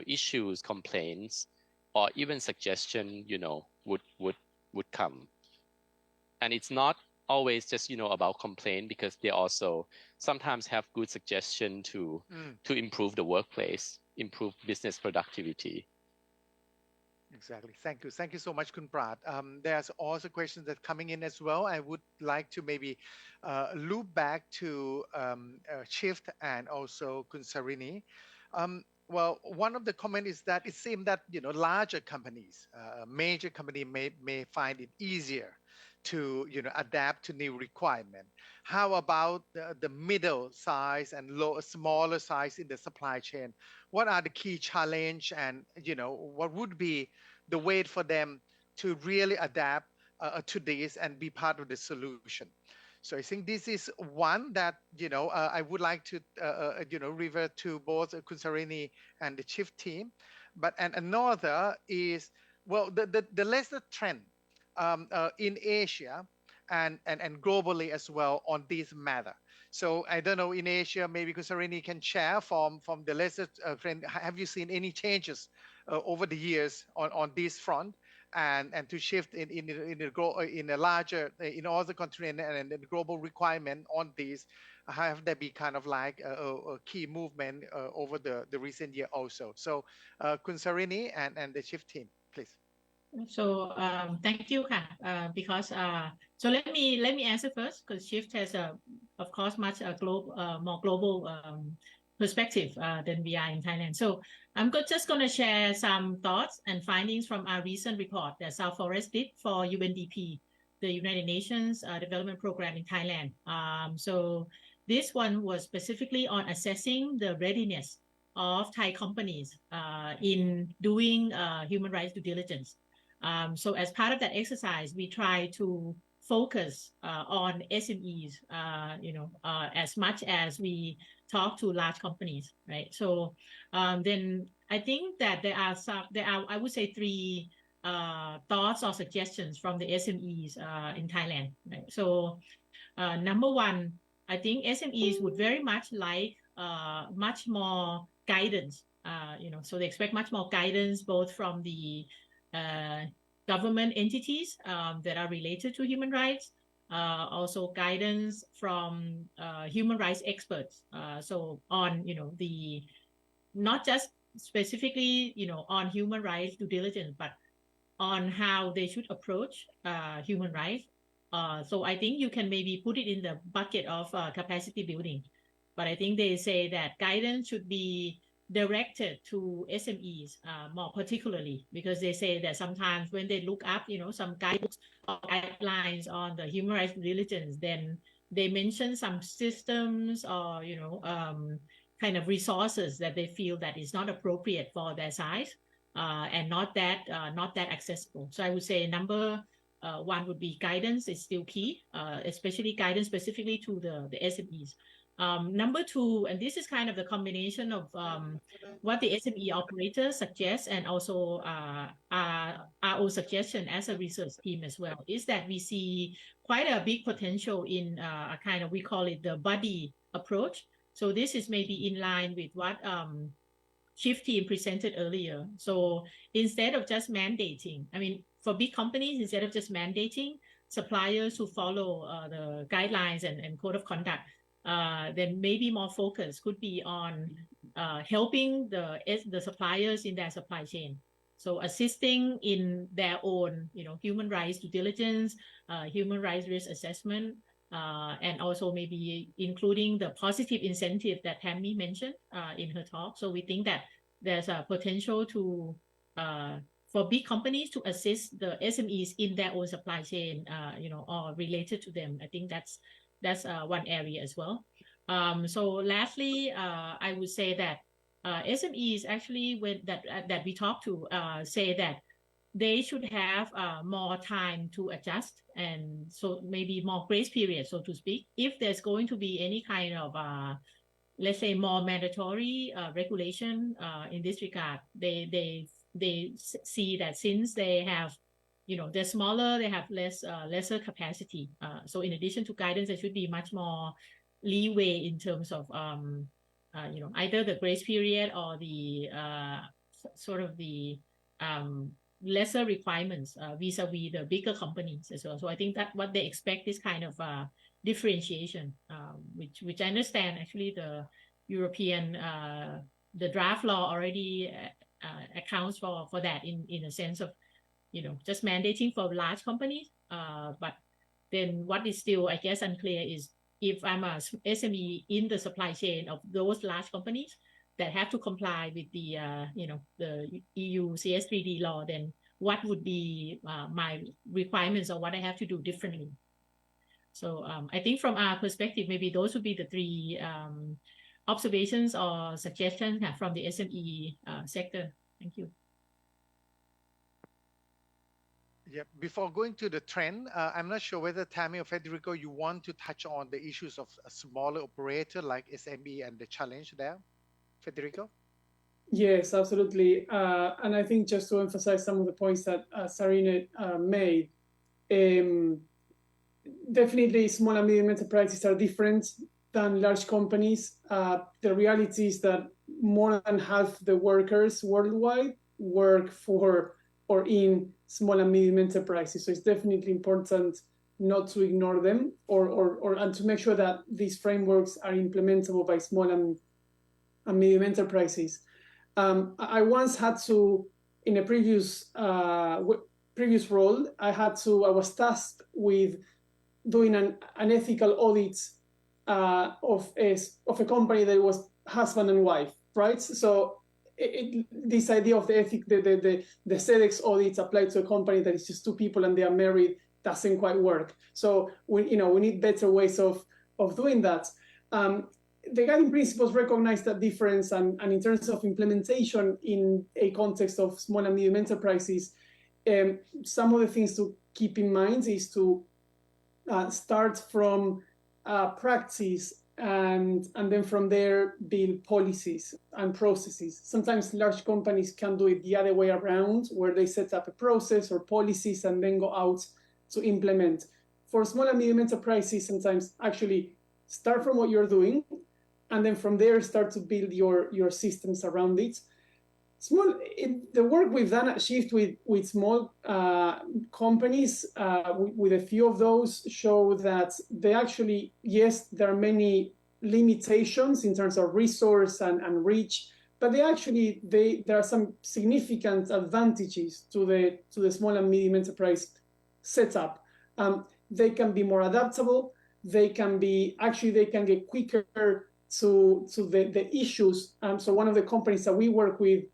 issues, complaints, or even suggestion, would come. And it's not always just about complaint, because they also sometimes have good suggestion to improve the workplace, improve business productivity. Exactly. Thank you so much, Kun Prat. There's also questions that coming in as well. I would like to maybe loop back to Shift and also Kun Sarini. Well, one of the comment is that it seems that larger companies, major company may find it easier to adapt to new requirement. How about the middle size and smaller size in the supply chain? What are the key challenge, and what would be the way for them to really adapt to this and be part of the solution? So I think this is one that I would like to revert to both Kun Sarini and the Chief team. But and another is, well, the lesser trend in Asia and globally as well on this matter. So I don't know, in Asia, maybe Kun Sarini can share from the lesser trend. Have you seen any changes over the years on this front, and to shift in a larger in other country and the global requirement on these? Have there been kind of like a key movement over the recent year also? So Kun Sarini and the Shift team, please. So thank you, because so let me answer first, because Shift has of course much more global perspective than we are in Thailand. So I'm just going to share some thoughts and findings from our recent report that South Forest did for UNDP, the United Nations Development Program in Thailand. So this one was specifically on assessing the readiness of Thai companies in doing human rights due diligence. So as part of that exercise, we try to focus on SMEs, as much as we talk to large companies, right? So then I think that there are I would say three thoughts or suggestions from the SMEs in Thailand, right? So number one, I think SMEs would very much like much more guidance, so they expect much more guidance both from the government entities that are related to human rights, also guidance from human rights experts. So on, the not just specifically, on human rights due diligence, but on how they should approach human rights. So I think you can maybe put it in the bucket of capacity building. But I think they say that guidance should be directed to SMEs more particularly, because they say that sometimes when they look up, some guidebooks or guidelines on the human rights due diligence, then they mention some systems or, kind of resources that they feel that is not appropriate for their size and not that accessible. So I would say number one would be guidance is still key, especially guidance specifically to the SMEs. Number two, and this is kind of the combination of what the SME operator suggests and also our own suggestion as a research team as well, is that we see quite a big potential in a kind of, we call it the buddy approach. So this is maybe in line with what Shift team presented earlier. So instead of just mandating, I mean, for big companies, instead of just mandating suppliers who follow the guidelines and code of conduct, then maybe more focus could be on helping the suppliers in their supply chain. So assisting in their own, human rights due diligence, human rights risk assessment, and also maybe including the positive incentive that Tammy mentioned in her talk. So we think that there's a potential to for big companies to assist the SMEs in their own supply chain, or related to them. I think that's one area as well. So lastly, I would say that SMEs actually that we talk to say that they should have more time to adjust, and so maybe more grace period, so to speak, if there's going to be any kind of let's say more mandatory regulation in this regard. They see that since they have, they're smaller, they have lesser capacity. So in addition to guidance, there should be much more leeway in terms of either the grace period or the sort of the lesser requirements vis-a-vis the bigger companies as well. So I think that what they expect is kind of differentiation, which I understand actually the European the draft law already accounts for that in a sense of just mandating for large companies. But then what is still, I guess, unclear is if I'm a SME in the supply chain of those large companies that have to comply with the the EU CS3D law, then what would be my requirements or what I have to do differently? So I think from our perspective, maybe those would be the three observations or suggestions from the SME sector. Thank you. Yeah, before going to the trend, I'm not sure whether Tammy or Federico, you want to touch on the issues of a smaller operator like SME and the challenge there. Federico? Yes, absolutely. And I think just to emphasize some of the points that Sarina made, definitely small and medium enterprises are different than large companies. The reality is that more than half the workers worldwide work for or in small and medium enterprises. So it's definitely important not to ignore them and to make sure that these frameworks are implementable by small and medium enterprises. I once had to, in a previous role, I was tasked with doing an ethical audit of a company that was husband and wife, right? So this idea of the SEDEX audits applied to a company that is just two people and they are married doesn't quite work. So we need better ways of doing that. The guiding principles recognize that difference, and in terms of implementation in a context of small and medium enterprises, some of the things to keep in mind is to start from practice and then from there build policies and processes. Sometimes large companies can do it the other way around, where they set up a process or policies and then go out to implement. For small and medium enterprises, sometimes actually start from what you're doing and then from there start to build your systems around it. The work we've done at Shift with small companies, with a few of those, show that they actually, yes, there are many limitations in terms of resource and reach, but there are some significant advantages to the small and medium enterprise setup. They can be more adaptable. They can get quicker to the issues. So one of the companies that we work with,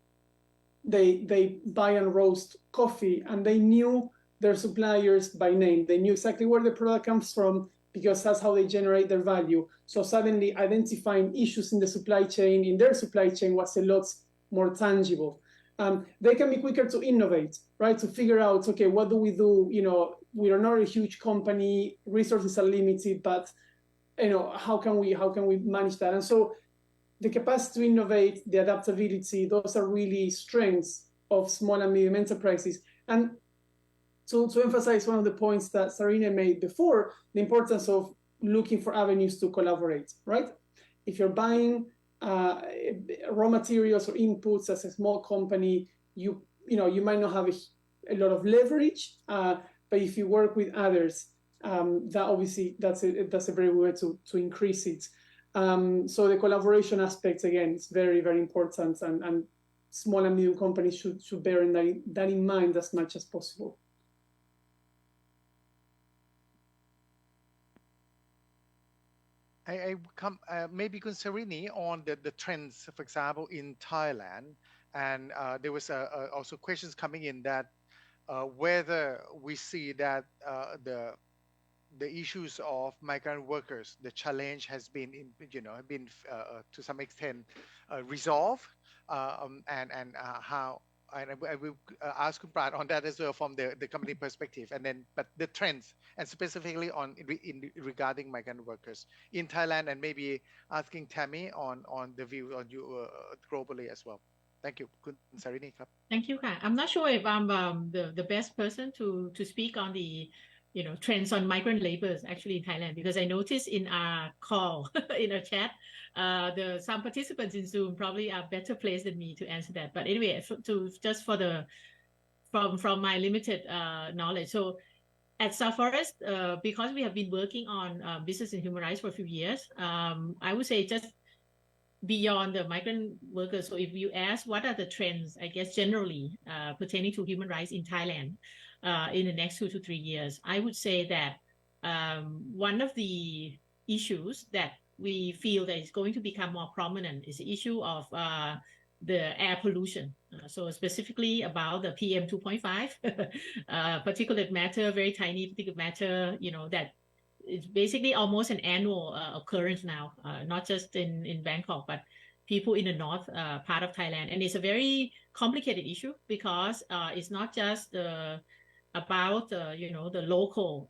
they buy and roast coffee, and they knew their suppliers by name. They knew exactly where the product comes from because that's how they generate their value. So suddenly identifying issues in their supply chain was a lot more tangible. They can be quicker to innovate, right? To figure out, okay, what do? We are not a huge company, resources are limited, but how can we manage that? And so the capacity to innovate, the adaptability, those are really strengths of small and medium enterprises. And to emphasize one of the points that Sarina made before, the importance of looking for avenues to collaborate, right? If you're buying raw materials or inputs as a small company, you might not have a lot of leverage, but if you work with others, that's a very good way to increase it. So the collaboration aspect, again, is very, very important, and small and medium companies should bear that in mind as much as possible. I come maybe Kunsarini on the trends, for example, in Thailand And there was also questions coming in that whether we see that the issues of migrant workers, the challenge has been, to some extent resolved, and how. And I will ask Kumprat on that as well from the company perspective, and then but the trends and specifically regarding migrant workers in Thailand, and maybe asking Tammy on the view on you globally as well. Thank you, Kun Sarini. Thank you, Ka. I'm not sure if I'm the best person to speak on the trends on migrant labors actually in Thailand, because I noticed in our call in our chat some participants in Zoom probably are better placed than me to answer that. But anyway, just for the from my limited knowledge. So at South Forest, because we have been working on business and human rights for a few years, I would say just beyond the migrant workers. So if you ask what are the trends, I guess generally pertaining to human rights in Thailand in the next 2 to 3 years, I would say that one of the issues that we feel that is going to become more prominent is the issue of the air pollution. So specifically about the PM 2.5 particulate matter, very tiny particulate matter, that it's basically almost an annual occurrence now, not just in Bangkok, but people in the north part of Thailand. And it's a very complicated issue because it's not just about the local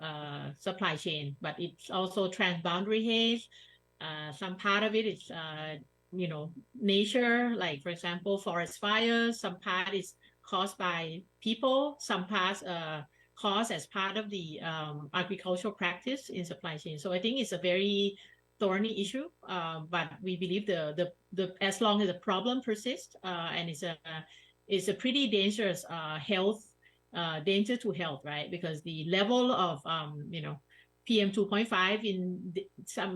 supply chain, but it's also transboundary haze. Some part of it is nature, like for example forest fires. Some part is caused by people. Some parts caused as part of the agricultural practice in supply chain. So I think it's a very thorny issue, but we believe the as long as the problem persists and it's a pretty dangerous danger to health, right? Because the level of PM 2.5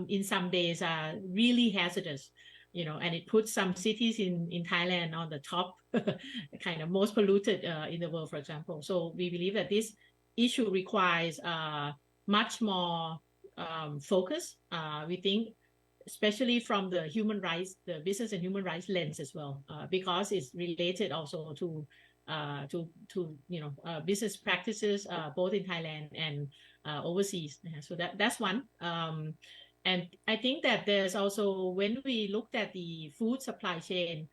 in some days are really hazardous, and it puts some cities in Thailand on the top kind of most polluted in the world, for example. So we believe that this issue requires much more focus. We think, especially from the human rights, the business and human rights lens as well, because it's related also to business practices both in Thailand and overseas. So that's one. And I think that there's also, when we looked at the food supply chain,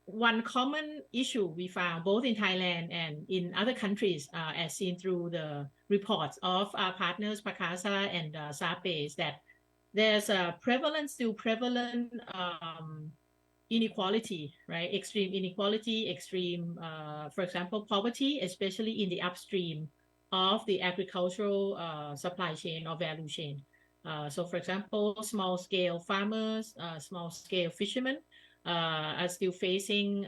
one common issue we found both in Thailand and in other countries, as seen through the reports of our partners Pakasa and SAPE, is that there's a still prevalent inequality, right? Extreme inequality, extreme, for example, poverty, especially in the upstream of the agricultural supply chain or value chain. So for example, small scale farmers, small scale fishermen are still facing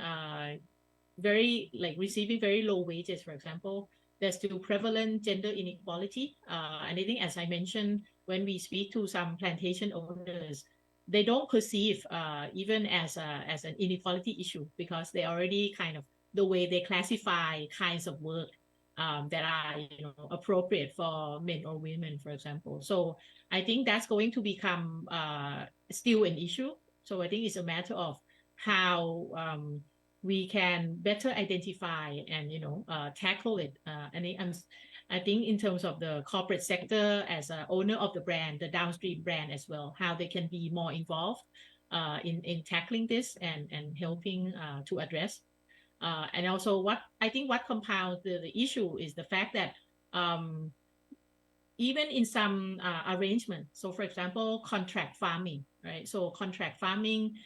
receiving very low wages, for example. There's still prevalent gender inequality. And I think, as I mentioned, when we speak to some plantation owners, they don't perceive even as an inequality issue, because they already kind of, the way they classify kinds of work that are appropriate for men or women, for example. So I think that's going to become still an issue. So I think it's a matter of how we can better identify and tackle it. And I think in terms of the corporate sector as an owner of the brand, the downstream brand as well, how they can be more involved in tackling this and helping to address. And also what compounds the issue is the fact that even in some arrangement, so for example, contract farming, right? So contract farming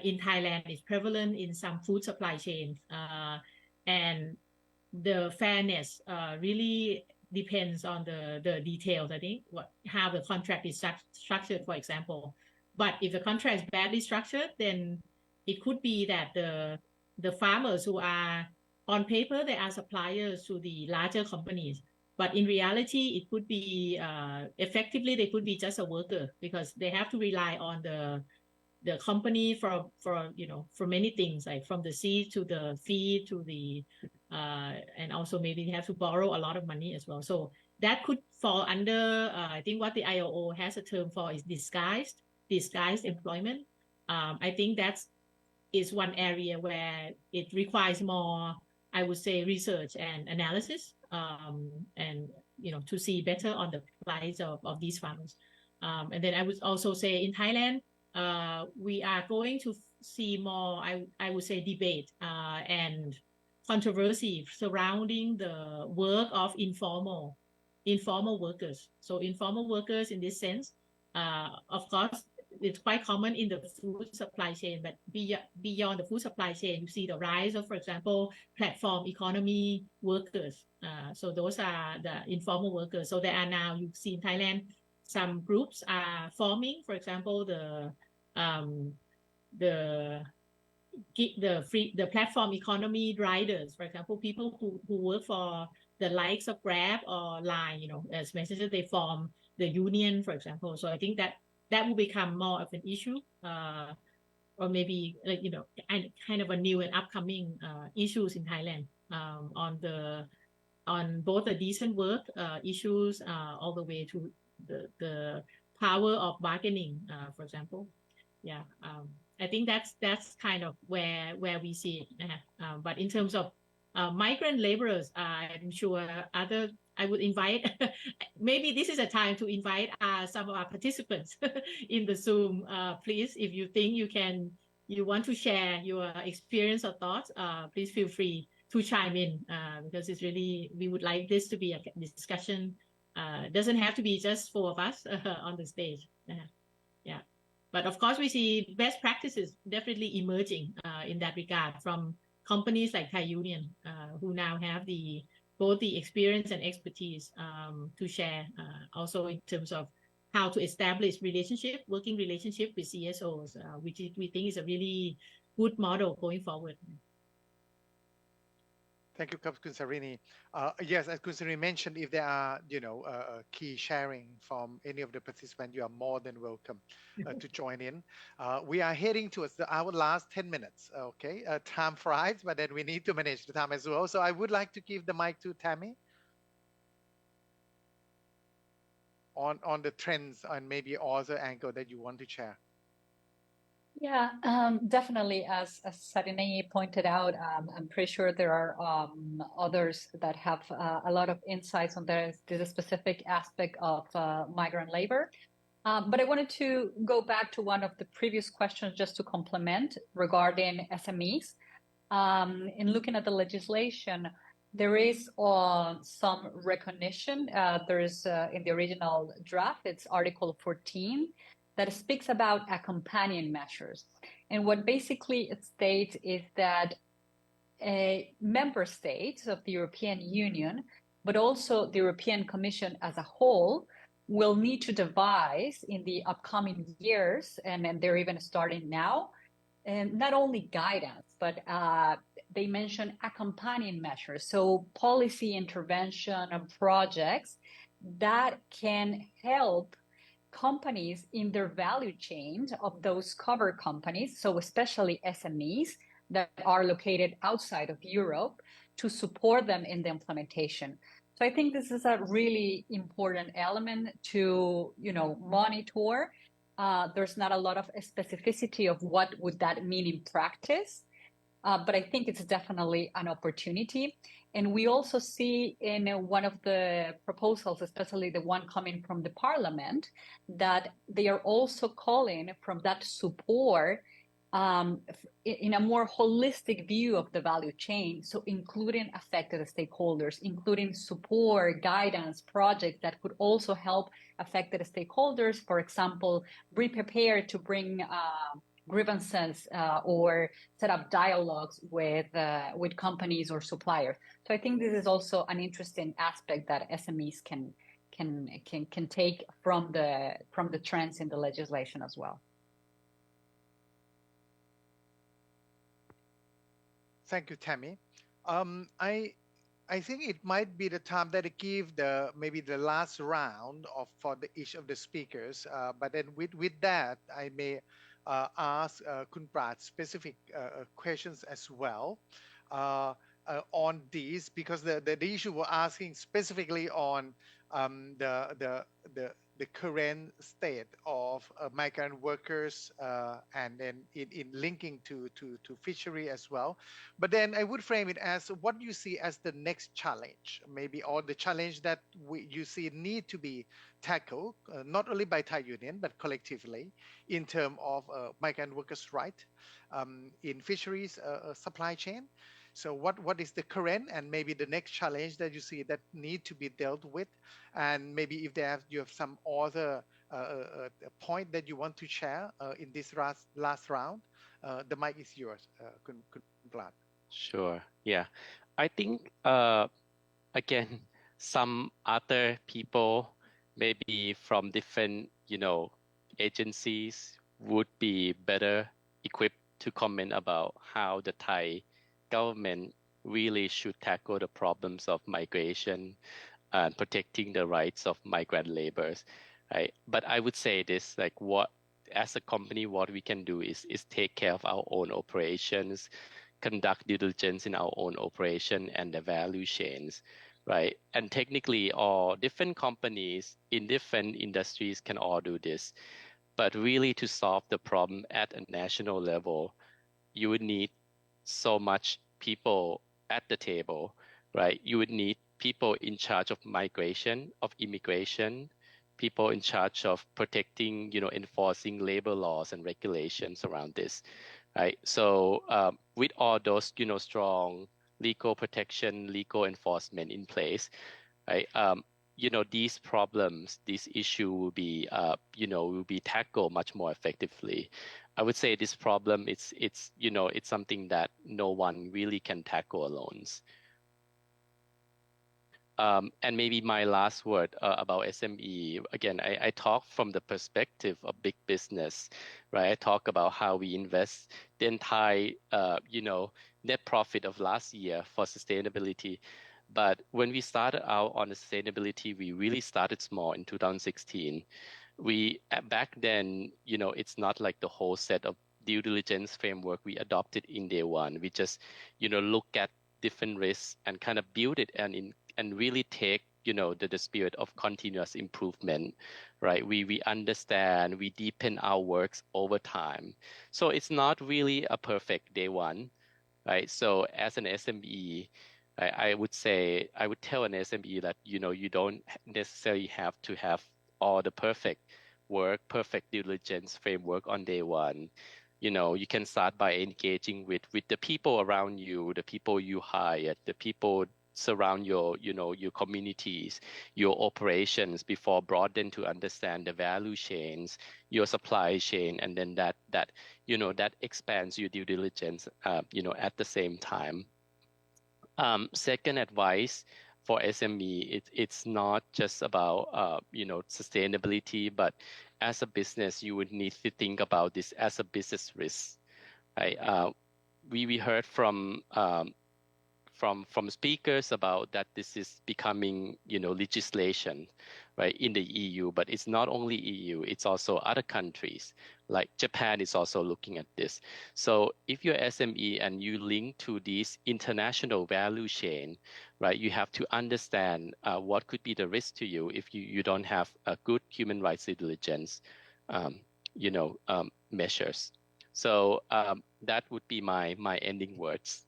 in Thailand is prevalent in some food supply chains. And the fairness really depends on the details, I think, how the contract is structured, for example. But if the contract is badly structured, then it could be that the farmers who are, on paper, they are suppliers to the larger companies. But in reality, it could be, effectively, they could be just a worker, because they have to rely on the company for many things, like from the seed to the feed to the, and also maybe they have to borrow a lot of money as well. So that could fall under, I think what the ILO has a term for is disguised employment. I think that's is one area where it requires more, I would say, research and analysis, and to see better on the plight of these farmers. And then I would also say in Thailand, we are going to see more, I would say, debate and controversy surrounding the work of informal workers. So informal workers in this sense, of course, it's quite common in the food supply chain, but beyond the food supply chain, you see the rise of, for example, platform economy workers. So those are the informal workers. So there are now, you see in Thailand, some groups are forming, for example, the platform economy riders, for example, people who work for the likes of Grab or Line, as mentioned, they form the union, for example. So I think that will become more of an issue, or maybe kind of a new and upcoming issues in Thailand, on both the decent work issues, all the way to the power of bargaining, for example. Yeah, I think that's kind of where we see it. But in terms of migrant laborers, I'm sure I would invite, maybe this is a time to invite some of our participants in the Zoom. Please, if you think you want to share your experience or thoughts, please feel free to chime in, because it's really, we would like this to be a discussion. Doesn't have to be just four of us on the stage. Yeah. But of course, we see best practices definitely emerging in that regard from companies like Thai Union, who now have both the experience and expertise to share, also in terms of how to establish working relationship with CSOs, which we think is a really good model going forward. Thank you, Khun Sarini. Yes, as Khun Sarini mentioned, if there are, key sharing from any of the participants, you are more than welcome to join in. We are heading towards our last 10 minutes. Okay, time flies, but then we need to manage the time as well. So I would like to give the mic to Tammy on the trends and maybe other angle that you want to share. Yeah, definitely. As Sarini pointed out, I'm pretty sure there are others that have a lot of insights on this specific aspect of migrant labor. But I wanted to go back to one of the previous questions just to complement regarding SMEs. In looking at the legislation, there is some recognition. There is in the original draft, it's Article 14, that speaks about accompanying measures. And what basically it states is that member states of the European Union, but also the European Commission as a whole, will need to devise in the upcoming years, and they're even starting now, and not only guidance, but they mention accompanying measures. So policy intervention and projects that can help companies in their value chain of those cover companies, so especially SMEs that are located outside of Europe, to support them in the implementation. So I think this is a really important element to, monitor. There's not a lot of specificity of what would that mean in practice, but I think it's definitely an opportunity. And we also see in one of the proposals, especially the one coming from the parliament, that they are also calling from that support in a more holistic view of the value chain. So including affected stakeholders, including support, guidance, projects that could also help affected stakeholders, for example, be prepared to bring grievances or set up dialogues with companies or suppliers. So I think this is also an interesting aspect that SMEs can take from the trends in the legislation as well. Thank you, Tammy. I think it might be the time that I give maybe the last round for each of the speakers. But then with that, I may ask Khun Prat specific questions as well on these, because the issue we're asking specifically on the the current state of migrant workers and then in linking to fishery as well. But then I would frame it as what you see as the next challenge, maybe, or the challenge that you see need to be tackled, not only by Thai Union, but collectively in terms of migrant workers' right in fisheries supply chain. So what is the current and maybe the next challenge that you see that need to be dealt with? And maybe if you have some other point that you want to share in this last round, the mic is yours, Kun Plat. Sure. Yeah. I think again, some other people, maybe from different, agencies, would be better equipped to comment about how the Thai government really should tackle the problems of migration and protecting the rights of migrant laborers, right? But I would say this, like, what as a company, what we can do is take care of our own operations, conduct due diligence in our own operation and the value chains, right? And technically, all different companies in different industries can all do this. But really, to solve the problem at a national level, you would need so much people at the table, right? You would need people in charge of migration, of immigration, people in charge of protecting, enforcing labor laws and regulations around this, right? So with all those, strong legal protection, legal enforcement in place, right? These problems, this issue will be, will be tackled much more effectively. I would say this problem, it's something that no one really can tackle alone. And maybe my last word about SME. Again, I talk from the perspective of big business, right? I talk about how we invest the entire, net profit of last year for sustainability. But when we started out on the sustainability, we really started small in 2016. We back then, it's not like the whole set of due diligence framework we adopted in day one. We just, look at different risks and kind of build it and really take the spirit of continuous improvement, right? We understand, we deepen our works over time. So it's not really a perfect day one, right? So as an SME, I would say, I would tell an SME that, you don't necessarily have to have all the perfect work, perfect due diligence framework on day one. You can start by engaging with the people around you, the people you hired, the people surround your communities, your operations, before broaden to understand the value chains, your supply chain, and then that expands your due diligence, at the same time. Second advice for SME, it's not just about sustainability, but as a business, you would need to think about this as a business risk, right? We heard from speakers about that this is becoming legislation, right, in the EU. But it's not only EU, it's also other countries like Japan is also looking at this. So if you're SME and you link to this international value chain, right, you have to understand what could be the risk to you if you don't have a good human rights due diligence measures. So that would be my ending words.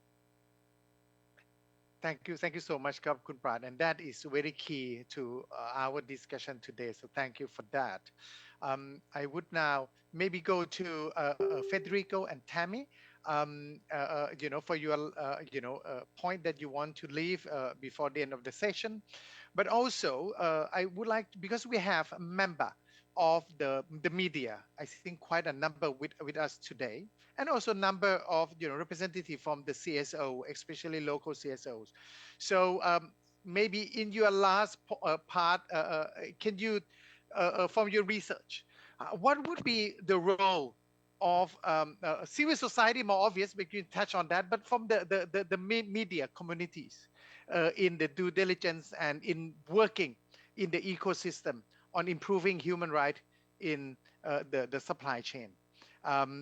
Thank you so much, Kun Prat, and that is very key to our discussion today. So thank you for that. I would now maybe go to Federico and Tammy. For your point that you want to leave before the end of the session, but also I would like because we have a member of the media, I think quite a number with us today, and also a number of representative from the CSO, especially local CSOs. So maybe in your last part, can you from your research, what would be the role of civil society? More obvious, but you can touch on that. But from the media communities in the due diligence and in working in the ecosystem on improving human rights in the supply chain.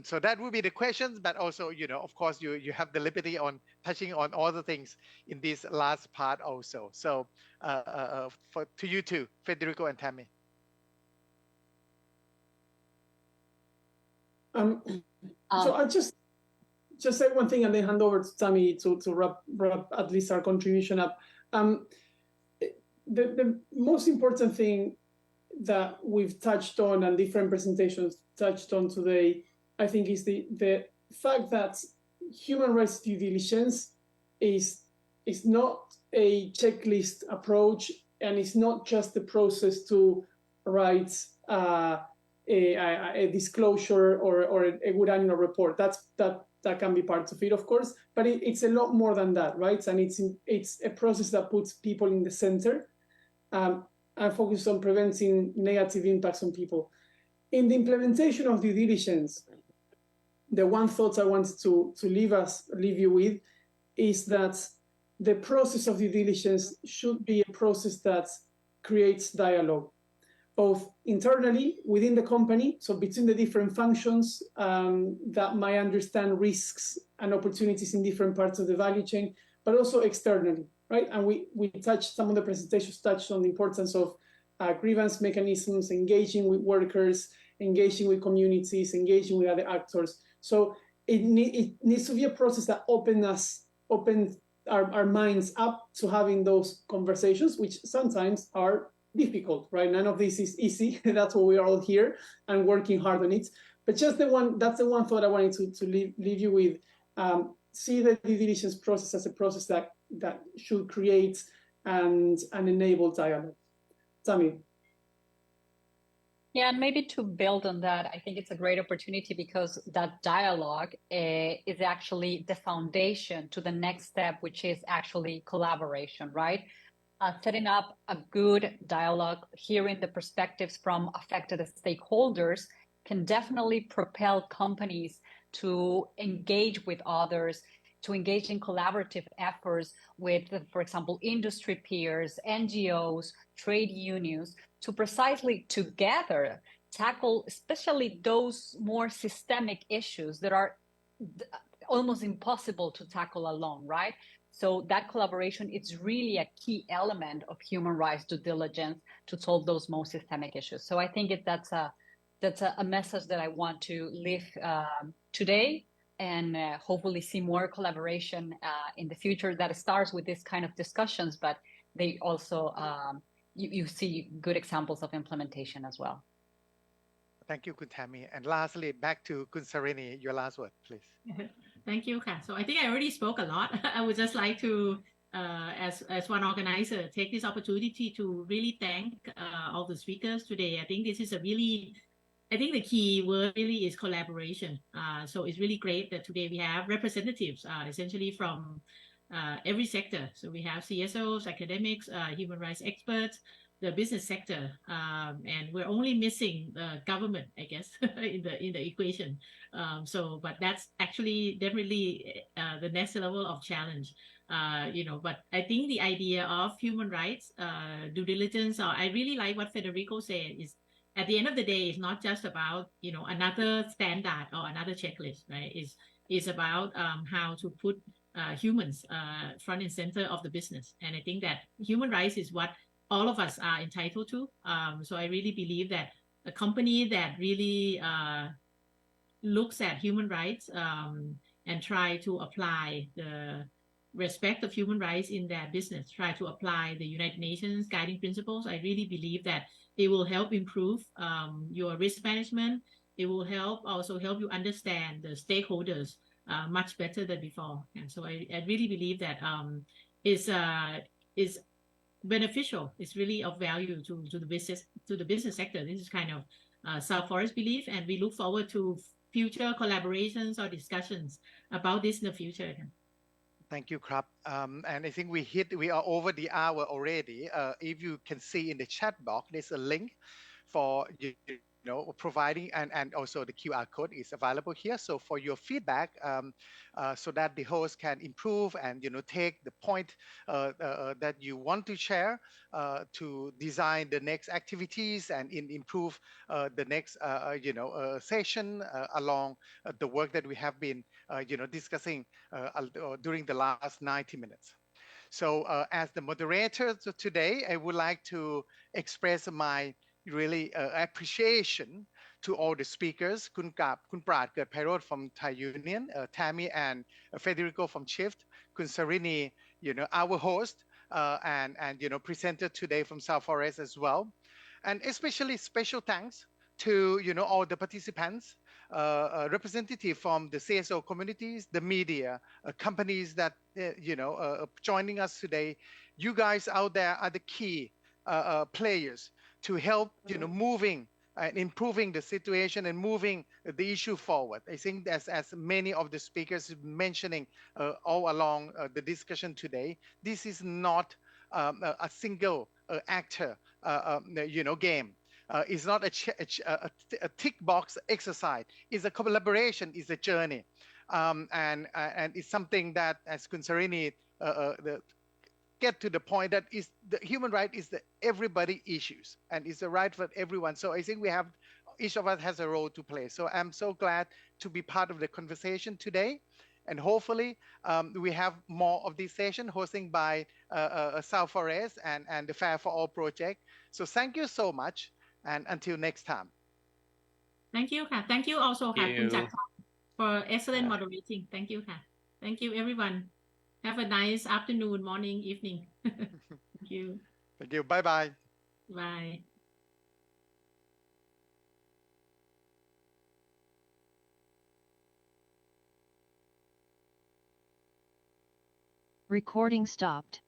So that would be the questions, but also, of course, you have the liberty on touching on all the things in this last part also. So to you too, Federico and Tammy. So I'll just say one thing and then hand over to Tammy to wrap at least our contribution up. The most important thing that we've touched on and different presentations touched on today, I think, is the fact that human rights due diligence is not a checklist approach, and it's not just the process to write a disclosure or a good annual report. That can be part of it, of course, but it's a lot more than that, right? And it's a process that puts people in the center and focuses on preventing negative impacts on people. In the implementation of due diligence, the one thought I wanted to leave you with is that the process of due diligence should be a process that creates dialogue, both internally within the company, so between the different functions that might understand risks and opportunities in different parts of the value chain, but also externally, right? And we touched, some of the presentations touched on the importance of grievance mechanisms, engaging with workers, engaging with communities, engaging with other actors. So it needs to be a process that opens our minds up to having those conversations, which sometimes are difficult, right? None of this is easy. That's why we are all here and working hard on it. But just that's the one thought I wanted to leave you with. See the due diligence process as a process that should create and enable dialogue. Tammy. Yeah, and maybe to build on that, I think it's a great opportunity because that dialogue is actually the foundation to the next step, which is actually collaboration, right? Setting up a good dialogue, hearing the perspectives from affected stakeholders can definitely propel companies to engage with others, to engage in collaborative efforts with, for example, industry peers, NGOs, trade unions, to precisely together tackle especially those more systemic issues that are almost impossible to tackle alone, right? So that collaboration is really a key element of human rights due diligence to solve those most systemic issues. So I think that's a message that I want to leave today, and hopefully see more collaboration in the future that starts with this kind of discussions, but they also, you see good examples of implementation as well. Thank you, Kun Tammy. And lastly, back to Kun Sarini, your last word, please. Thank you, Ka. So I think I already spoke a lot. I would just like to, as one organizer, take this opportunity to really thank all the speakers today. I think this is I think the key word really is collaboration. So it's really great that today we have representatives essentially from every sector. So we have CSOs, academics, human rights experts, the business sector, and we're only missing the government, I guess, in the equation. But that's actually definitely the next level of challenge. But I think the idea of human rights due diligence, I really like what Federico said, is at the end of the day, it's not just about another standard or another checklist, right? It's about how to put humans front and center of the business, and I think that human rights is what all of us are entitled to. So I really believe that a company that really looks at human rights and try to apply the respect of human rights in their business, try to apply the United Nations guiding principles, I really believe that it will help improve your risk management. It will also help you understand the stakeholders much better than before. And so I really believe that is beneficial. It's really of value to the business sector. This is kind of South Forest belief, and we look forward to future collaborations or discussions about this in the future. Thank you, Krab. And I think we are over the hour already. If you can see in the chat box, there's a link for providing, and also the QR code is available here. So for your feedback, so that the host can improve and take the point that you want to share to design the next activities and improve the next session along the work that we have been discussing during the last 90 minutes. So as the moderator today, I would like to express my really appreciation to all the speakers คุณปราดเกิดไพโรจน์ from Thai Union Tammy and Federico from Shift คุณ Sarini our host and presenter today from South Forest as well and especially special thanks to all the participants representative from the CSO communities the media companies that joining us today you guys out there are the key players to help moving and improving the situation and moving the issue forward. I think as many of the speakers mentioning all along the discussion today, this is not a single actor game. It's not a tick box exercise. It's a collaboration. It's a journey, and it's something that, as Kun Sarini get to the point that is the human right is the everybody issues and it's the right for everyone. So I think we have each of us has a role to play. So I'm so glad to be part of the conversation today, and hopefully we have more of this session hosting by South Forest and the Fair for All project. So thank you so much, and until next time. Thank you ค่ะ Thank you also ค่ะ Thank คุณ you. จักรพันธ์ for excellent moderating Thank you ค่ะ Thank you everyone Have a nice afternoon morning evening Thank you Thank you. Bye bye. Bye Recording stopped.